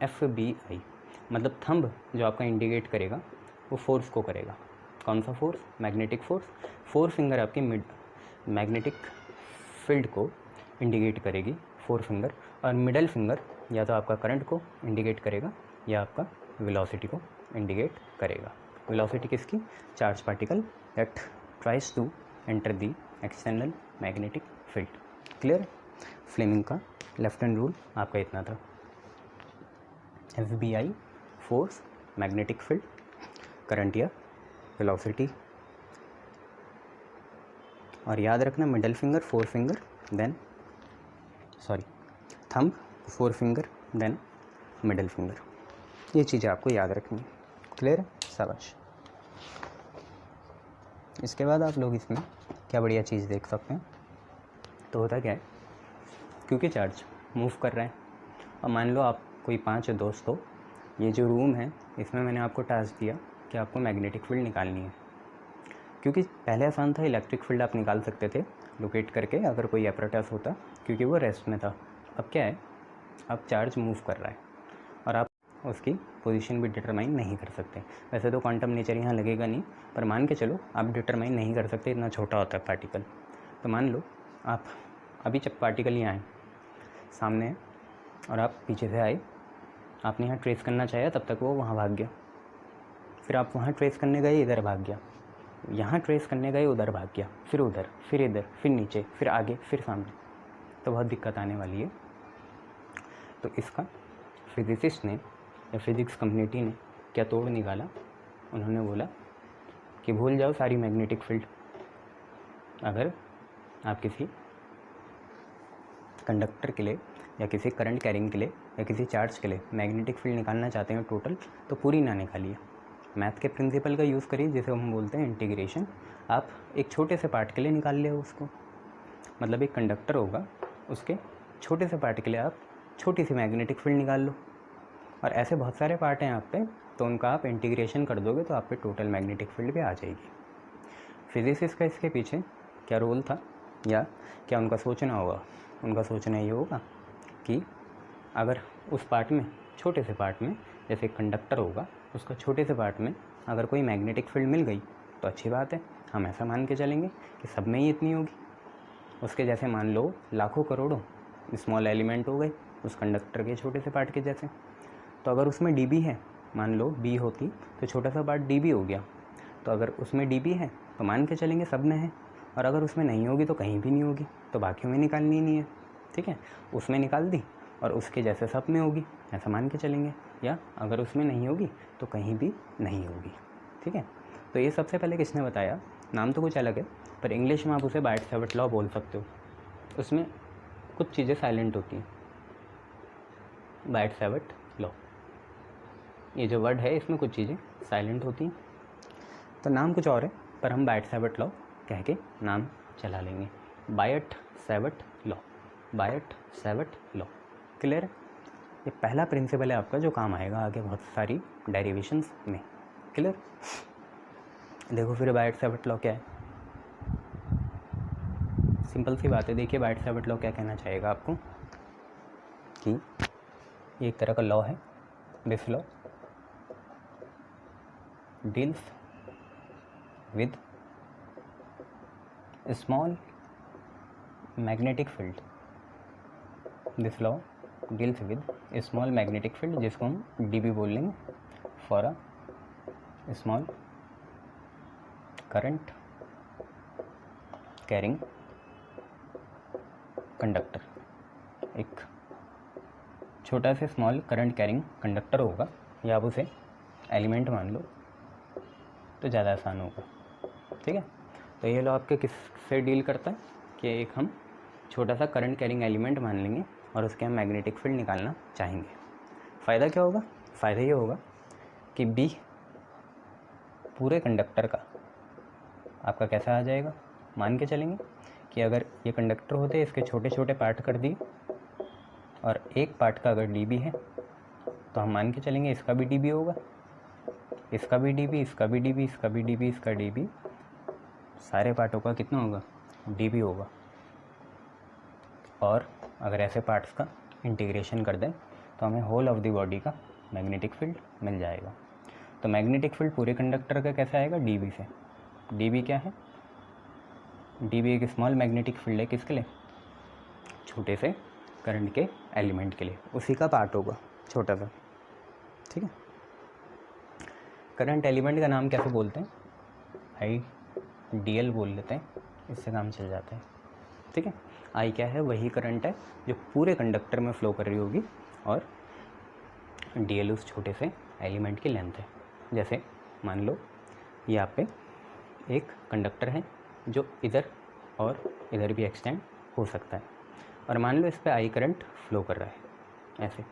FBI मतलब थंब जो आपका इंडिकेट करेगा वो फोर्स को करेगा। कौन सा force, magnetic force. Four finger आपकी मैग्नेटिक फील्ड को इंडिकेट करेगी, फोर फिंगर, और मिडल फिंगर या तो आपका करंट को इंडिकेट करेगा या आपका वेलोसिटी को इंडिकेट करेगा। वेलोसिटी किसकी, charge particle that tries to enter the external magnetic field. Clear. Fleming का लेफ्ट हैंड रूल आपका इतना था, FBI, force, magnetic field, current या वेलोसिटी, और याद रखना middle finger, four finger, then thumb, four finger, then middle finger. ये चीज़ें आपको याद रखनी है। क्लियर है, शाबाश। इसके बाद आप लोग इसमें क्या बढ़िया चीज़ देख सकते हैं। तो होता क्या है, क्योंकि चार्ज मूव कर रहे हैं, और मान लो आप कोई 5 दोस्त हो, ये जो रूम है इसमें मैंने आपको टास्क दिया कि आपको मैग्नेटिक फील्ड निकालनी है। क्योंकि पहले आसान था, इलेक्ट्रिक फील्ड आप निकाल सकते थे लोकेट करके अगर कोई एपरेटस होता, क्योंकि वो रेस्ट में था। अब क्या है, अब चार्ज मूव कर रहा है और आप उसकी पोजीशन भी डिटरमाइन नहीं कर सकते। वैसे तो क्वांटम नेचर यहाँ लगेगा नहीं, पर मान के चलो आप डिटरमाइन नहीं कर सकते, इतना छोटा होता है पार्टिकल। तो मान लो आप अभी जब पार्टिकल यहाँ आए सामने है और आप पीछे से आए, आपने यहाँ ट्रेस करना चाहा, तब तक वो वहाँ भाग गया। फिर आप वहाँ ट्रेस करने गए, इधर भाग गया, यहाँ ट्रेस करने गए, उधर भाग गया, फिर उधर, फिर इधर, फिर नीचे, फिर आगे, फिर सामने, तो बहुत दिक्कत आने वाली है। तो इसका फिजिसिस्ट ने या फिज़िक्स कम्युनिटी ने क्या तोड़ निकाला, उन्होंने बोला कि भूल जाओ सारी मैग्नेटिक फील्ड। अगर आप किसी कंडक्टर के लिए या किसी करंट कैरिंग के लिए या किसी चार्ज के लिए मैग्नेटिक फील्ड निकालना चाहते हैं टोटल, तो पूरी ना निकालिए, मैथ के प्रिंसिपल का यूज़ करिए, जिसे हम बोलते हैं इंटीग्रेशन। आप एक छोटे से पार्ट के लिए निकाल ले उसको, मतलब एक कंडक्टर होगा, उसके छोटे से पार्ट के लिए आप छोटी सी मैग्नेटिक फील्ड निकाल लो। और ऐसे बहुत सारे पार्ट हैं यहाँ पे, तो उनका आप इंटीग्रेशन कर दोगे तो आप पे टोटल मैग्नेटिक फील्ड भी आ जाएगी। फिजिसिस्ट का इसके पीछे क्या रोल था या क्या उनका सोचना होगा? उनका सोचना ये होगा कि अगर उस पार्ट में, छोटे से पार्ट में, जैसे कंडक्टर होगा, उसका छोटे से पार्ट में अगर कोई मैग्नेटिक फील्ड मिल गई तो अच्छी बात है, हम ऐसा मान के चलेंगे कि सब में ही इतनी होगी। उसके जैसे मान लो लाखों करोड़ों स्मॉल एलिमेंट हो गए उस कंडक्टर के छोटे से पार्ट के जैसे। तो अगर उसमें डी बी है, मान लो बी होती तो छोटा सा पार्ट डी बी हो गया, तो अगर उसमें डी बी है तो मान के चलेंगे सब में है, और अगर उसमें नहीं होगी तो कहीं भी नहीं होगी, तो बाकियों में निकालनी ही नहीं है। ठीक है, उसमें निकाल दी और उसके जैसे सब में होगी, ऐसा मान के चलेंगे। या अगर उसमें नहीं होगी तो कहीं भी नहीं होगी। ठीक है, तो ये सबसे पहले किसने बताया? नाम तो कुछ अलग है, पर इंग्लिश में आप उसे बायट-सैवर्ट लॉ बोल सकते हो। उसमें कुछ चीज़ें साइलेंट होती हैं, बायट-सैवर्ट लॉ, ये जो वर्ड है इसमें कुछ चीज़ें साइलेंट होती हैं। तो नाम कुछ और है, पर हम बायट-सैवर्ट लॉ कह के नाम चला लेंगे, बायट-सैवर्ट लॉ, बायट-सैवर्ट लॉ। क्लियर है? ये पहला प्रिंसिपल है आपका जो काम आएगा आगे बहुत सारी डेरिवेशंस में। क्लियर? देखो फिर बायट-सैवर्ट लॉ क्या है, सिंपल सी बात है। देखिए बायट-सैवर्ट लॉ क्या कहना चाहेगा आपको कि ये एक तरह का लॉ है, this law deals with small magnetic field, this law deals with small magnetic field, जिसको हम डीबी बोल लेंगे, for a small current carrying conductor. एक छोटा से स्मॉल करंट कैरिंग कंडक्टर होगा, या आप उसे एलिमेंट मान लो तो ज़्यादा आसान होगा। ठीक है, तो ये लॉ आपके किससे डील करता है कि एक हम छोटा सा करंट कैरिंग एलिमेंट मान लेंगे और उसके हम मैग्नेटिक फील्ड निकालना चाहेंगे। फ़ायदा क्या होगा? फ़ायदा ये होगा कि बी पूरे कंडक्टर का आपका कैसा आ जाएगा, मान के चलेंगे कि अगर ये कंडक्टर होते इसके छोटे छोटे पार्ट कर दिए और एक पार्ट का अगर डी बी है तो हम मान के चलेंगे इसका भी डी बी होगा, इसका भी डी बी, इसका भी डी बी, इसका भी डी बी, इसका डी बी, सारे पार्टों का कितना होगा? डी बी होगा। और अगर ऐसे पार्ट्स का इंटीग्रेशन कर दें तो हमें होल ऑफ द बॉडी का मैग्नेटिक फील्ड मिल जाएगा। तो मैग्नेटिक फील्ड पूरे कंडक्टर का कैसे आएगा? डी बी से। डी बी क्या है? डी बी एक स्मॉल मैग्नेटिक फील्ड है, किसके लिए? छोटे से करंट के एलिमेंट के लिए, उसी का पार्ट होगा छोटा सा। ठीक है, करंट एलिमेंट का नाम कैसे बोलते हैं? आई डी एल बोल लेते हैं, इससे काम चल जाता है। ठीक है, आई क्या है? वही करंट है जो पूरे कंडक्टर में फ़्लो कर रही होगी, और डी एल उस छोटे से एलिमेंट की लेंथ है। जैसे मान लो यहाँ पे एक कंडक्टर है जो इधर और इधर भी एक्सटेंड हो सकता है, और मान लो इस पर आई करंट फ़्लो कर रहा है ऐसे।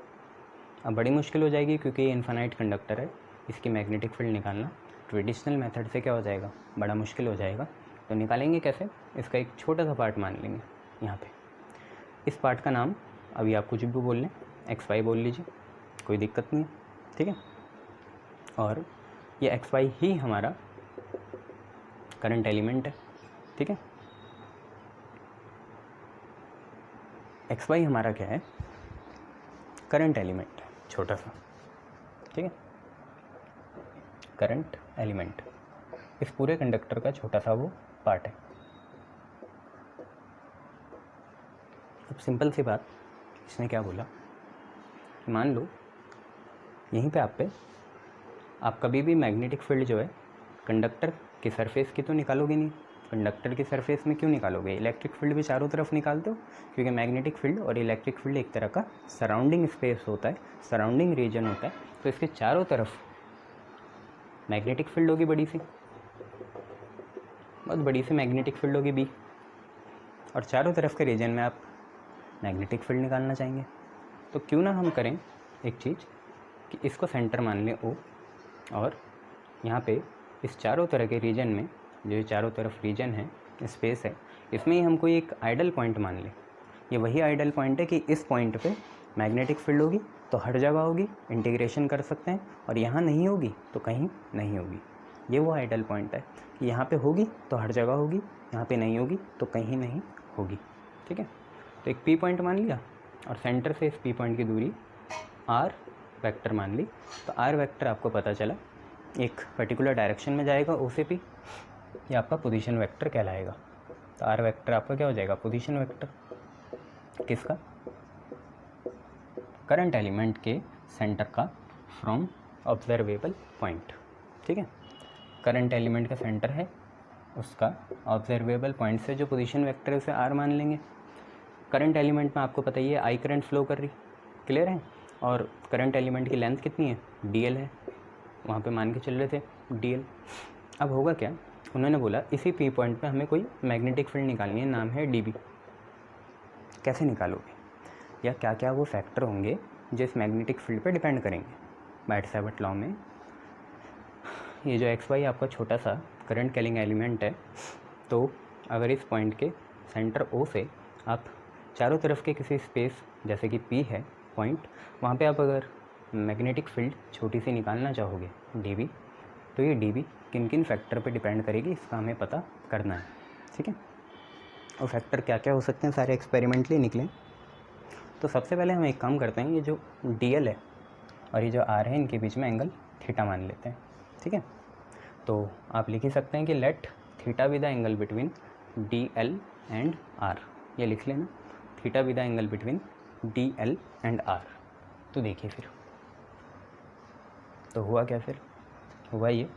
अब बड़ी मुश्किल हो जाएगी क्योंकि ये इन्फानाइट कंडक्टर है, इसकी मैग्नेटिक फील्ड निकालना ट्रेडिशनल मेथड से क्या हो जाएगा? बड़ा मुश्किल हो जाएगा। तो निकालेंगे कैसे? इसका एक छोटा सा पार्ट मान लेंगे यहाँ पे। इस पार्ट का नाम अभी आप कुछ भी बोल लें, एक्स वाई बोल लीजिए, कोई दिक्कत नहीं है। ठीक है, और ये एक्स वाई ही हमारा करंट एलिमेंट है। ठीक है, एक्स वाई हमारा क्या है? करंट एलिमेंट छोटा सा, ठीक है, करंट एलिमेंट इस पूरे कंडक्टर का छोटा सा वो पार्ट है। अब सिंपल सी बात, इसने क्या बोला कि मान लो यहीं पे आप कभी भी मैग्नेटिक फील्ड जो है कंडक्टर की सरफेस की तो निकालोगे नहीं, कंडक्टर की सरफेस में क्यों निकालोगे, इलेक्ट्रिक फील्ड भी चारों तरफ निकालते हो, क्योंकि मैग्नेटिक फील्ड और इलेक्ट्रिक फील्ड एक तरह का सराउंडिंग स्पेस होता है, सराउंडिंग रीजन होता है, तो इसके चारों तरफ मैग्नेटिक फील्ड होगी बड़ी सी, बहुत बड़ी सी मैग्नेटिक फील्ड होगी बी, और चारों तरफ के रीजन में आप मैग्नेटिक फील्ड निकालना चाहेंगे। तो क्यों ना हम करें एक चीज़ कि इसको सेंटर मान लें ओ, और यहाँ पे इस चारों तरह के रीजन में जो ये चारों तरफ रीजन है, स्पेस है, इसमें ही हम कोई एक आइडल पॉइंट मान लें। ये वही आइडल पॉइंट है कि इस पॉइंट पे मैग्नेटिक फील्ड होगी तो हर जगह होगी, इंटीग्रेशन कर सकते हैं, और यहाँ नहीं होगी तो कहीं नहीं होगी। ये वो आइडल पॉइंट है कि यहाँ पे होगी तो हर जगह होगी, यहाँ पे नहीं होगी तो कहीं नहीं होगी, ठीक है। तो एक पी पॉइंट मान लिया और सेंटर से इस पी पॉइंट की दूरी आर वेक्टर मान ली, तो आर वेक्टर आपको पता चला एक पर्टिकुलर डायरेक्शन में जाएगा ओ से पी, ये आपका पोजीशन वेक्टर कहलाएगा। तो आर वेक्टर आपका क्या हो जाएगा, पोजीशन वेक्टर, किसका, करंट एलिमेंट के सेंटर का फ्रॉम ऑब्जर्वेबल पॉइंट, ठीक है। करंट एलिमेंट का सेंटर है, उसका ऑब्जर्वेबल पॉइंट से जो पोजीशन वेक्टर है उसे आर मान लेंगे। करंट एलिमेंट में आपको पता ही है आई करंट फ्लो कर रही, क्लियर है, और करंट एलिमेंट की लेंथ कितनी है, डीएल है, वहाँ पे मान के चल रहे थे डीएल। अब होगा क्या, उन्होंने बोला इसी पी पॉइंट पे हमें कोई मैग्नेटिक फील्ड निकालनी है, नाम है डीबी। कैसे निकालोगे, या क्या क्या वो फैक्टर होंगे जो इस मैग्नेटिक फील्ड पे डिपेंड करेंगे। बायट-सैवर्ट लॉ में ये जो एक्स वाई आपका छोटा सा करंट कैरिंग एलिमेंट है, तो अगर इस पॉइंट के सेंटर ओ से आप चारों तरफ के किसी स्पेस जैसे कि पी है पॉइंट, वहाँ पे आप अगर मैग्नेटिक फील्ड छोटी सी निकालना चाहोगे डीबी, तो ये डीबी किन किन फैक्टर पे डिपेंड करेगी, इसका हमें पता करना है, ठीक है। और फैक्टर क्या क्या हो सकते हैं, सारे एक्सपेरिमेंटली निकले। तो सबसे पहले हम एक काम करते हैं, ये जो डीएल है और ये जो आर है, इनके बीच में एंगल थीटा मान लेते हैं, ठीक है। तो आप लिख ही सकते हैं कि let theta be the angle between D L and R, ये लिख लेना, theta be the angle between D L and R. तो देखिए फिर तो हुआ क्या, फिर हुआ ये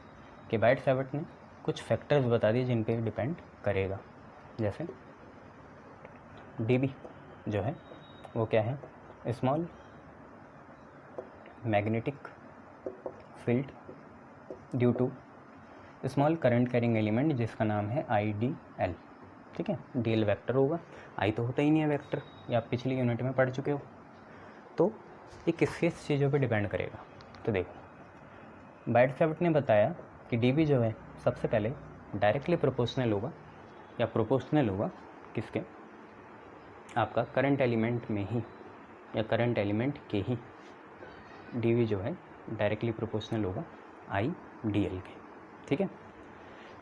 कि बायट-सैवर्ट ने कुछ फैक्टर्स बता दिए जिन पे डिपेंड करेगा। जैसे डीबी जो है वो क्या है, small magnetic field due to small current carrying element जिसका नाम है आई डी एल, ठीक है। डी एल वैक्टर होगा, आई तो होता ही नहीं है वैक्टर, ये आप पिछली यूनिट में पढ़ चुके हो। तो ये किस किस चीज़ों पे डिपेंड करेगा, तो देखो बायट-सैवर्ट ने बताया कि डीबी जो है सबसे पहले डायरेक्टली प्रोपोर्शनल होगा, या प्रोपोर्शनल होगा किसके, आपका करंट एलिमेंट में ही, या करंट एलिमेंट के ही डीवी जो है डायरेक्टली प्रोपोर्शनल होगा आई डी एल के, ठीक है।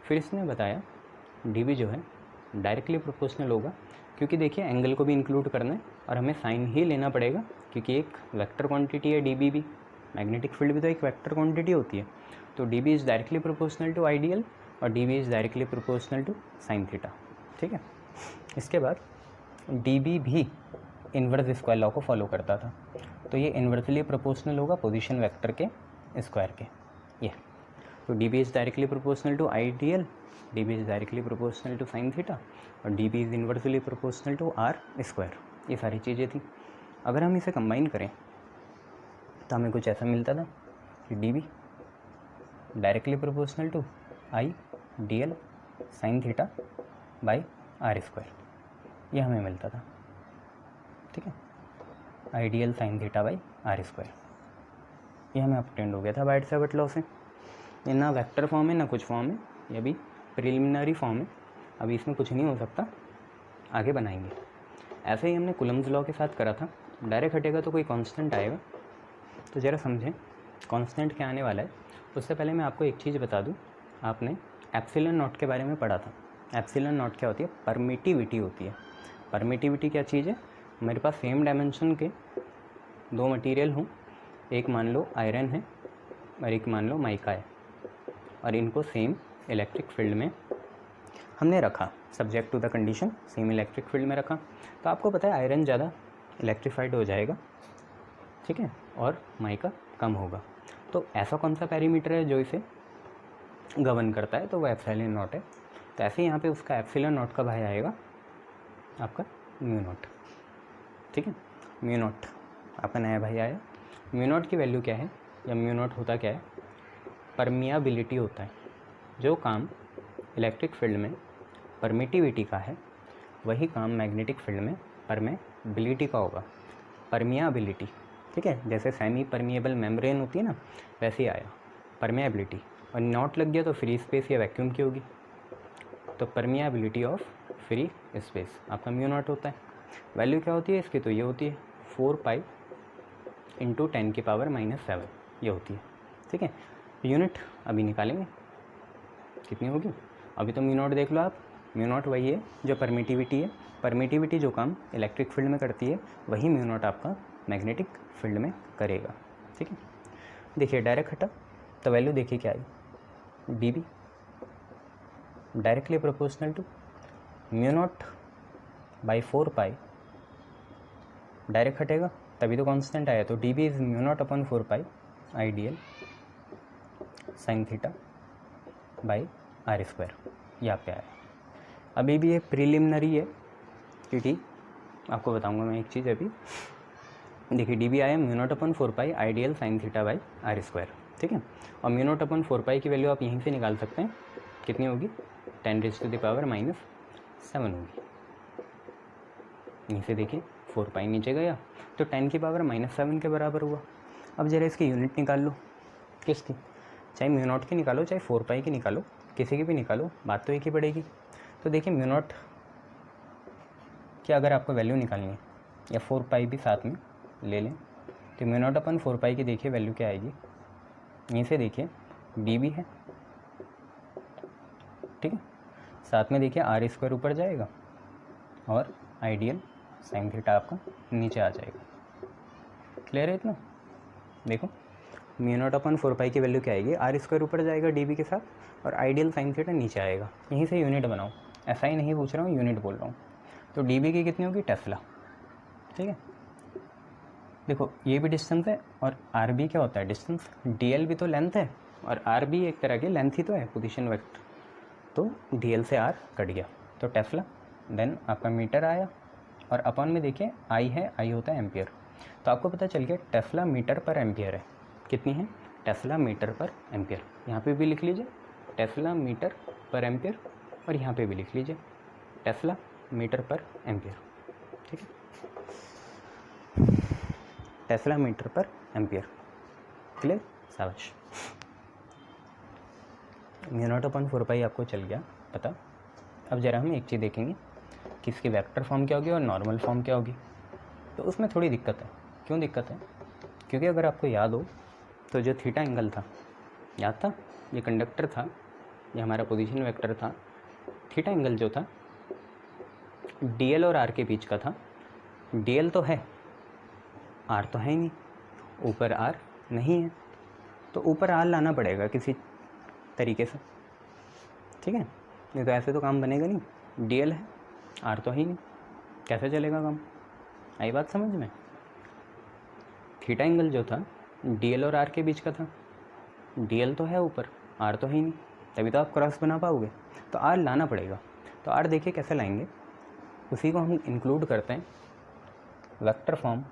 फिर इसने बताया डीवी जो है डायरेक्टली प्रोपोर्शनल होगा, क्योंकि देखिए एंगल को भी इंक्लूड करना है और हमें साइन ही लेना पड़ेगा, क्योंकि एक वेक्टर क्वांटिटी है डीबी भी, मैग्नेटिक फील्ड भी तो एक वेक्टर क्वांटिटी होती है। तो dB is directly proportional to I D l और dB is directly proportional to sine theta, ठीक है। इसके बाद डीबी भी इन्वर्स स्क्वायर लॉ को फॉलो करता था, तो ये इन्वर्सली प्रोपोर्शनल होगा पोजीशन वेक्टर के स्क्वायर के, ये। तो dB is directly proportional to I D l, dB is directly proportional to sine theta, और dB is inversely proportional to r square, ये सारी चीज़ें थी। अगर हम इसे कंबाइन करें तो हमें कुछ ऐसा मिलता था कि DB directly proportional to I D L sine theta by are square, ये हमें मिलता था, ठीक है। I D L sine theta by are square, ये हमें ऑब्टेंड हो गया था बायट-सैवर्ट लॉ से। ये ना वेक्टर फॉर्म है ना कुछ फॉर्म है, ये भी प्रिलिमिनरी फॉर्म है, अभी इसमें कुछ नहीं हो सकता, आगे बनाएंगे। ऐसे ही हमने कूलम्ब्स लॉ के साथ करा था, डायरेक्ट हटेगा तो कोई कांस्टेंट आएगा, तो ज़रा समझें कांस्टेंट क्या आने वाला है। उससे पहले मैं आपको एक चीज़ बता दूं, आपने एप्सिलॉन नॉट के बारे में पढ़ा था। एप्सिलॉन नॉट क्या होती है, परमिटिविटी होती है। परमिटिविटी क्या चीज़ है, मेरे पास सेम डायमेंशन के दो मटेरियल हों, एक मान लो आयरन है और एक मान लो माइका है, और इनको सेम इलेक्ट्रिक फील्ड में हमने रखा, subject to the condition same electric field में रखा, तो आपको पता है आयरन ज़्यादा इलेक्ट्रीफाइड हो जाएगा, ठीक है, और माइका कम होगा। तो ऐसा कौन सा पैरामीटर है जो इसे गवर्न करता है, तो वो एप्सिलॉन नॉट है। तो ऐसे यहाँ पे उसका एप्सिलॉन नॉट का भाई आएगा आपका म्यू नॉट, ठीक है। म्यू नॉट आपका नया भाई आया। म्यू नॉट की वैल्यू क्या है, या म्यू नॉट होता क्या है, परमियाबिलिटी होता है। जो काम इलेक्ट्रिक फील्ड में परमिटिविटी का है, वही काम मैग्नेटिक फील्ड में परमेबिलिटी का होगा, परमियाबिलिटी, ठीक है। जैसे सेमी परमिएबल मेम्ब्रेन होती है ना, वैसे ही आया परमियाबिलिटी, और नॉट लग गया तो फ्री स्पेस या वैक्यूम की होगी, तो परमियाबिलिटी ऑफ फ्री स्पेस आपका म्यू नॉट होता है। वैल्यू क्या होती है इसकी, तो ये होती है 4 पाई इंटू 10⁻⁻⁷ ये होती है, ठीक है। यूनिट अभी निकालेंगे कितनी होगी, अभी तो म्यू नॉट देख लो आप। म्यू नॉट वही है जो परमिटिविटी है, परमिटिविटी जो काम इलेक्ट्रिक फील्ड में करती है, वही म्यू नॉट आपका मैग्नेटिक फील्ड में करेगा, ठीक है। देखिए डायरेक्ट हटा तो वैल्यू देखिए क्या आई, d B directly proportional to mu naught by 4 pi, direct हटेगा तभी तो कांस्टेंट आया, तो d B is mu naught upon 4 pi I D L sine theta by are square, यहाँ पे आया। अभी भी ये प्रिलिमिनरी है, क्योंकि आपको बताऊंगा मैं एक चीज़ अभी। देखिए डी बी आया mu naught upon 4 pi I D L sine theta by are square, ठीक है। और म्यू नॉट अपॉन 4 पाई की वैल्यू आप यहीं से निकाल सकते हैं, कितनी होगी 10⁻⁻⁷ होगी। यहीं से देखिए 4 पाई नीचे गया तो 10⁻⁻⁷ के बराबर हुआ। अब जरा इसकी यूनिट निकाल लो, किसकी, चाहे म्यू नॉट की निकालो चाहे 4 पाई की निकालो, किसी की भी निकालो, बात तो एक ही पड़ेगी। तो देखिए म्यू नॉट की अगर आपको वैल्यू निकालनी है, या 4 पाई भी साथ में ले लें, तो म्यू नॉट अपन 4 पाई की देखिए वैल्यू क्या आएगी, यहीं से देखिए डी बी है, ठीक है, साथ में देखिए आर स्क्वायर ऊपर जाएगा और आइडियल साइन थीटा आपका नीचे आ जाएगा। क्लियर है इतना, देखो म्यू नॉट अपन 4 पाई की वैल्यू क्या आएगी, आर स्क्वायर ऊपर जाएगा डी बी के साथ, और आइडियल साइन थीटा नीचे आएगा। यहीं से यूनिट बनाओ, ऐसा ही नहीं पूछ रहा हूँ, यूनिट बोल रहा हूँ। तो डी बी की कितनी होगी, टेस्ला, ठीक है। देखो ये भी डिस्टेंस है, और आर बी क्या होता है, डिस्टेंस। डी एल भी तो लेंथ है, और आर बी एक तरह की लेंथ ही तो है, पोजीशन वेक्टर। तो डी एल से आर कट गया तो टेस्ला, देन आपका मीटर आया, और अपॉन में देखिए आई है, आई होता है एम्पियर। तो आपको पता चल गया टेस्ला मीटर पर एम्पियर है, कितनी है, टेस्ला मीटर पर एम्पियर। यहाँ पे भी लिख लीजिए टेस्ला मीटर पर एम्पियर, और यहाँ पे भी लिख लीजिए टेस्ला मीटर पर एम्पियर, ठीक है, टेस्ला मीटर पर एम्पियर। क्लियर, शाबाश। म्यू नॉट अपॉन 4 पाई आपको चल गया पता। अब जरा हम एक चीज़ देखेंगे कि इसकी वेक्टर फॉर्म क्या होगी और नॉर्मल फॉर्म क्या होगी। तो उसमें थोड़ी दिक्कत है। क्यों दिक्कत है, क्योंकि अगर आपको याद हो तो जो थीटा एंगल था, याद था, ये कंडक्टर था, ये हमारा पोजीशन वेक्टर था। थीटा एंगल जो था डीएल और आर के बीच का था। डीएल तो है, आर तो है ही नहीं, ऊपर आर नहीं है, तो ऊपर आर लाना पड़ेगा किसी तरीके से, ठीक है। नहीं तो ऐसे तो काम बनेगा नहीं, डीएल है, आर तो है ही नहीं, कैसे चलेगा काम। आई बात समझ में। थीटा एंगल जो था डीएल और आर के बीच का था। डीएल तो है ऊपर, आर तो है ही नहीं, तभी तो आप क्रॉस बना पाओगे। तो आर लाना पड़ेगा। तो आर देखिए कैसे लाएंगे, उसी को हम इंक्लूड करते हैं vector form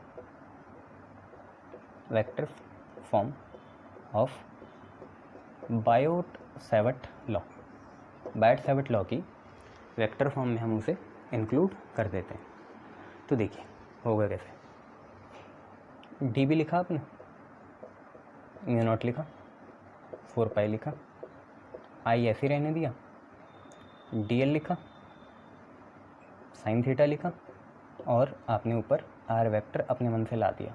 of Biot-Savart law. Biot-Savart law की वेक्टर फॉर्म में हम उसे इंक्लूड कर देते हैं। तो देखिए होगा कैसे, डी बी लिखा आपने, म्यू नॉट लिखा, 4 पाई लिखा, आई ऐसे ही रहने दिया, डी एल लिखा, साइन थीटा लिखा, और आपने ऊपर आर वेक्टर अपने मन से ला दिया।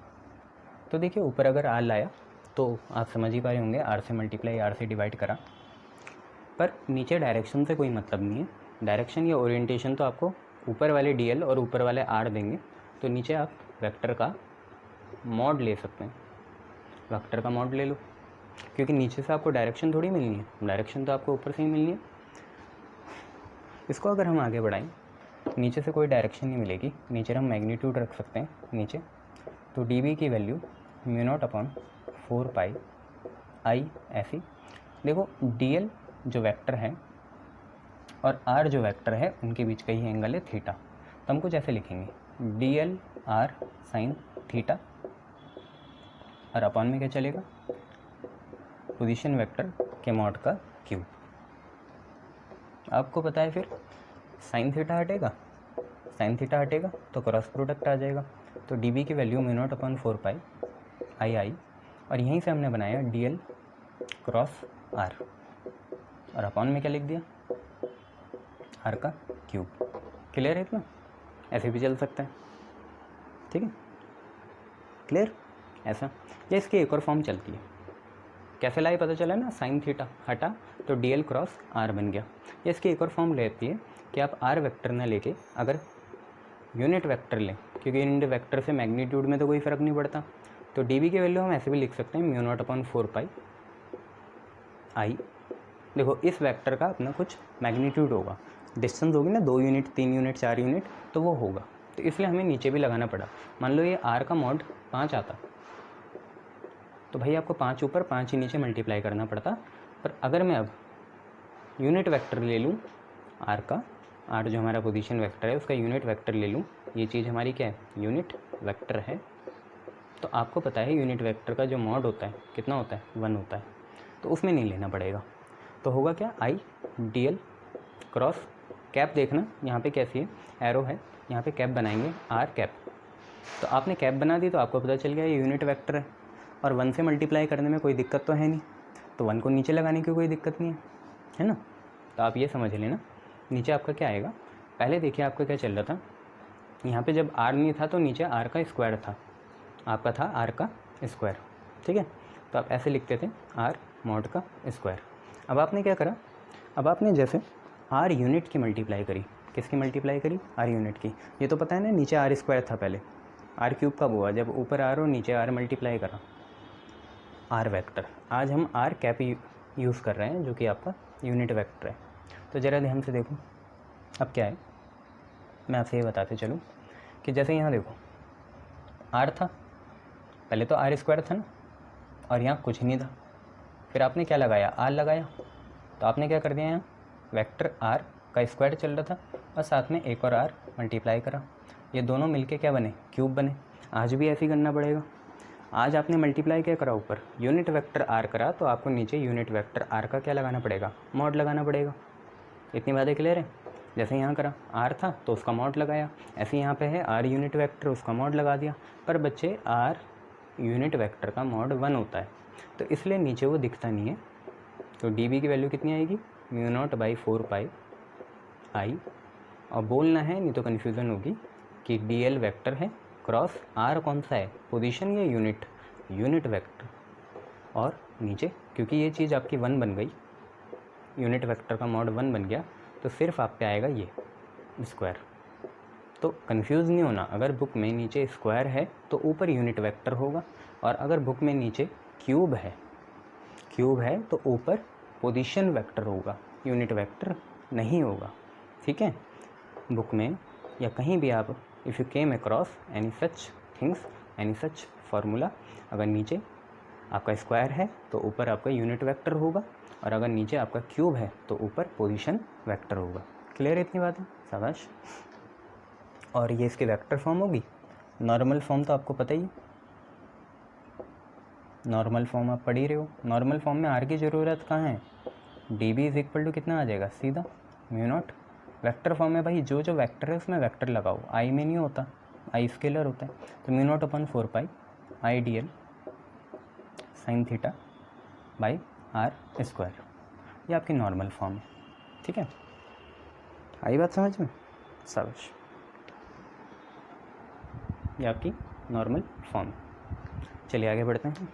तो देखिए ऊपर अगर आर लाया तो आप समझ ही पाए होंगे, आर से मल्टीप्लाई आर से डिवाइड करा, पर नीचे डायरेक्शन से कोई मतलब नहीं है। डायरेक्शन या ओरिएंटेशन तो आपको ऊपर वाले डी एल और ऊपर वाले आर देंगे, तो नीचे आप वेक्टर का मॉड ले सकते हैं, वेक्टर का मॉड ले लो, क्योंकि नीचे से आपको डायरेक्शन थोड़ी मिलनी है, डायरेक्शन तो आपको ऊपर से ही मिलनी है। इसको अगर हम आगे बढ़ाएं, नीचे से कोई डायरेक्शन नहीं मिलेगी, नीचे हम मैग्नीट्यूड रख सकते हैं नीचे, तो डी की वैल्यू μ0/4 I ऐसी। देखो DL जो वेक्टर है और R जो वेक्टर है उनके बीच का ही एंगल है थीटा, तो हम कुछ ऐसे लिखेंगे DL R sin थीटा, और अपॉन में क्या चलेगा, पोजीशन वेक्टर के मॉड का क्यूब। आपको पता है फिर साइन थीटा हटेगा तो क्रॉस प्रोडक्ट आ जाएगा, तो DB की वैल्यू μ0/4 I, और यहीं से हमने बनाया DL क्रॉस R, और अपॉन में क्या लिख दिया, R का क्यूब। क्लियर है इतना? ऐसे भी चल सकता है, ठीक है, क्लियर ऐसा। या इसकी एक और फॉर्म चलती है, कैसे लाई पता चला ना, साइन थीटा हटा तो DL क्रॉस R बन गया। या इसकी एक और फॉर्म लेती है कि आप R वेक्टर ना लेके अगर यूनिट वेक्टर लें, क्योंकि यूनिट वेक्टर से मैग्नीट्यूड में तो कोई फ़र्क नहीं पड़ता, तो DB की वैल्यू हम ऐसे भी लिख सकते हैं μ0/4 I। देखो इस वेक्टर का अपना कुछ मैग्नीट्यूड होगा, डिस्टेंस होगी ना 2 यूनिट 3 यूनिट 4 यूनिट, तो वो होगा, तो इसलिए हमें नीचे भी लगाना पड़ा। मान लो ये R का मॉड 5 आता, तो भाई आपको 5 ऊपर 5 ही नीचे मल्टीप्लाई करना पड़ता। पर अगर मैं अब यूनिट वेक्टर ले लूँ R का, R जो हमारा पोजीशन वेक्टर है उसका यूनिट वेक्टर ले लूँ, ये चीज़ हमारी क्या है, यूनिट वेक्टर है, तो आपको पता है यूनिट वेक्टर का जो मॉड होता है कितना होता है, 1 होता है, तो उसमें नहीं लेना पड़ेगा। तो होगा क्या, I DL क्रॉस कैप, देखना यहाँ पे कैसी है, एरो है, यहाँ पे कैप बनाएंगे R कैप, तो आपने कैप बना दी तो आपको पता चल गया ये यूनिट वेक्टर है, और 1 से मल्टीप्लाई करने में कोई दिक्कत तो है नहीं, तो 1 को नीचे लगाने की कोई दिक्कत नहीं है ना। तो आप ये समझ लेना, नीचे आपका क्या आएगा, पहले देखिए आपका क्या चल रहा था, यहाँ पे जब R नहीं था तो नीचे R का स्क्वायर था, आपका था R का स्क्वायर, ठीक है, तो आप ऐसे लिखते थे R मॉड का स्क्वायर। अब आपने क्या करा, अब आपने जैसे R यूनिट की मल्टीप्लाई करी, किसकी मल्टीप्लाई करी, R यूनिट की। ये तो पता है ना नीचे R स्क्वायर था पहले, R क्यूब कब हुआ, जब ऊपर R और नीचे R मल्टीप्लाई करा, R वेक्टर। आज हम R कैप यूज़ कर रहे हैं जो कि आपका यूनिट वेक्टर है। तो ज़रा ध्यान से देखो अब क्या है, मैं आपसे ये बताते चलूँ कि जैसे यहाँ देखो R था, पहले तो R स्क्वायर था ना, और यहाँ कुछ नहीं था, फिर आपने क्या लगाया, R लगाया, तो आपने क्या कर दिया, यहाँ वेक्टर R का स्क्वायर चल रहा था और साथ में एक और R मल्टीप्लाई करा, ये दोनों मिलके क्या बने, क्यूब बने। आज भी ऐसे ही करना पड़ेगा, आज आपने मल्टीप्लाई क्या करा, ऊपर यूनिट वेक्टर R करा, तो आपको नीचे यूनिट वेक्टर R का क्या लगाना पड़ेगा, मॉड लगाना पड़ेगा। इतनी बातें क्लियर है? जैसे यहाँ करा R था तो उसका मॉड लगाया, ऐसे यहाँ पे है R यूनिट वेक्टर, उसका मॉड लगा दिया। पर बच्चे R यूनिट वेक्टर का मॉड 1 होता है, तो इसलिए नीचे वो दिखता नहीं है, तो DB की वैल्यू कितनी आएगी, μ0/4 I। और बोलना है नहीं तो कन्फ्यूज़न होगी कि DL वेक्टर है क्रॉस R कौन सा है, पोजीशन या यूनिट, यूनिट वेक्टर, और नीचे क्योंकि ये चीज़ आपकी 1 बन गई, यूनिट वेक्टर का मॉड 1 बन गया, तो सिर्फ आप पे आएगा ये स्क्वायर। तो कंफ्यूज नहीं होना, अगर बुक में नीचे स्क्वायर है तो ऊपर यूनिट वेक्टर होगा, और अगर बुक में नीचे क्यूब है तो ऊपर पोजीशन वेक्टर होगा, यूनिट वेक्टर नहीं होगा, ठीक है। बुक में या कहीं भी आप if you came across any such things, any such formula, अगर नीचे आपका स्क्वायर है तो ऊपर आपका यूनिट वेक्टर होगा, और अगर नीचे आपका क्यूब है तो ऊपर पोजीशन वेक्टर होगा। क्लियर है इतनी बातें? शाबाश। और ये इसकी वेक्टर फॉर्म होगी, नॉर्मल फॉर्म तो आपको पता ही है, नॉर्मल फॉर्म आप पढ़ ही रहे हो। नॉर्मल फॉर्म में R की ज़रूरत कहाँ है, DB इज इक्वल टू कितना आ जाएगा, सीधा μ0। वेक्टर फॉर्म में भाई जो जो वेक्टर है उसमें वेक्टर लगाओ, I में नहीं होता, I स्केलर होता है, तो μ0/4 I DL sign theta by R square, ये आपकी नॉर्मल फॉर्म है, ठीक है। आई बात समझ में? शाबाश, ये आपकी नॉर्मल फॉर्म है। चलिए आगे बढ़ते हैं।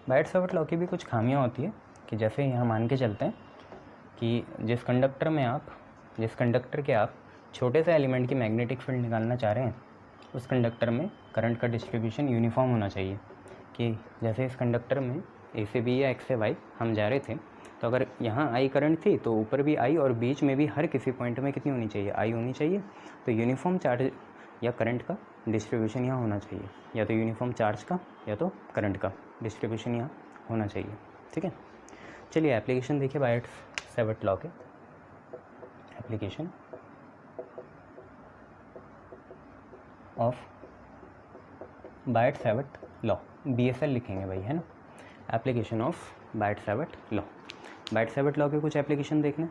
बाइट सावर्ट लॉ की भी कुछ खामियां होती है कि जैसे यहाँ मान के चलते हैं कि जिस कंडक्टर के आप छोटे से एलिमेंट की मैग्नेटिक फील्ड निकालना चाह रहे हैं, उस कंडक्टर में करंट का डिस्ट्रीब्यूशन यूनिफॉर्म होना चाहिए। कि जैसे इस कंडक्टर में ए से बी या एक्स से वाई हम जा रहे थे, तो अगर यहाँ आई करंट थी तो ऊपर भी आई और बीच में भी हर किसी पॉइंट में कितनी होनी चाहिए, आई होनी चाहिए। तो यूनिफॉर्म चार्ज या करंट का डिस्ट्रीब्यूशन यहाँ होना चाहिए, या तो यूनिफॉर्म चार्ज का या तो करंट का डिस्ट्रीब्यूशन यहाँ होना चाहिए। ठीक है, चलिए एप्लीकेशन देखिए बायट-सैवर्ट लॉ के। Application of Biot Savart law, BSL लिखेंगे भाई, है ना। Application of Biot Savart law. Biot Savart law के कुछ एप्लीकेशन देखना।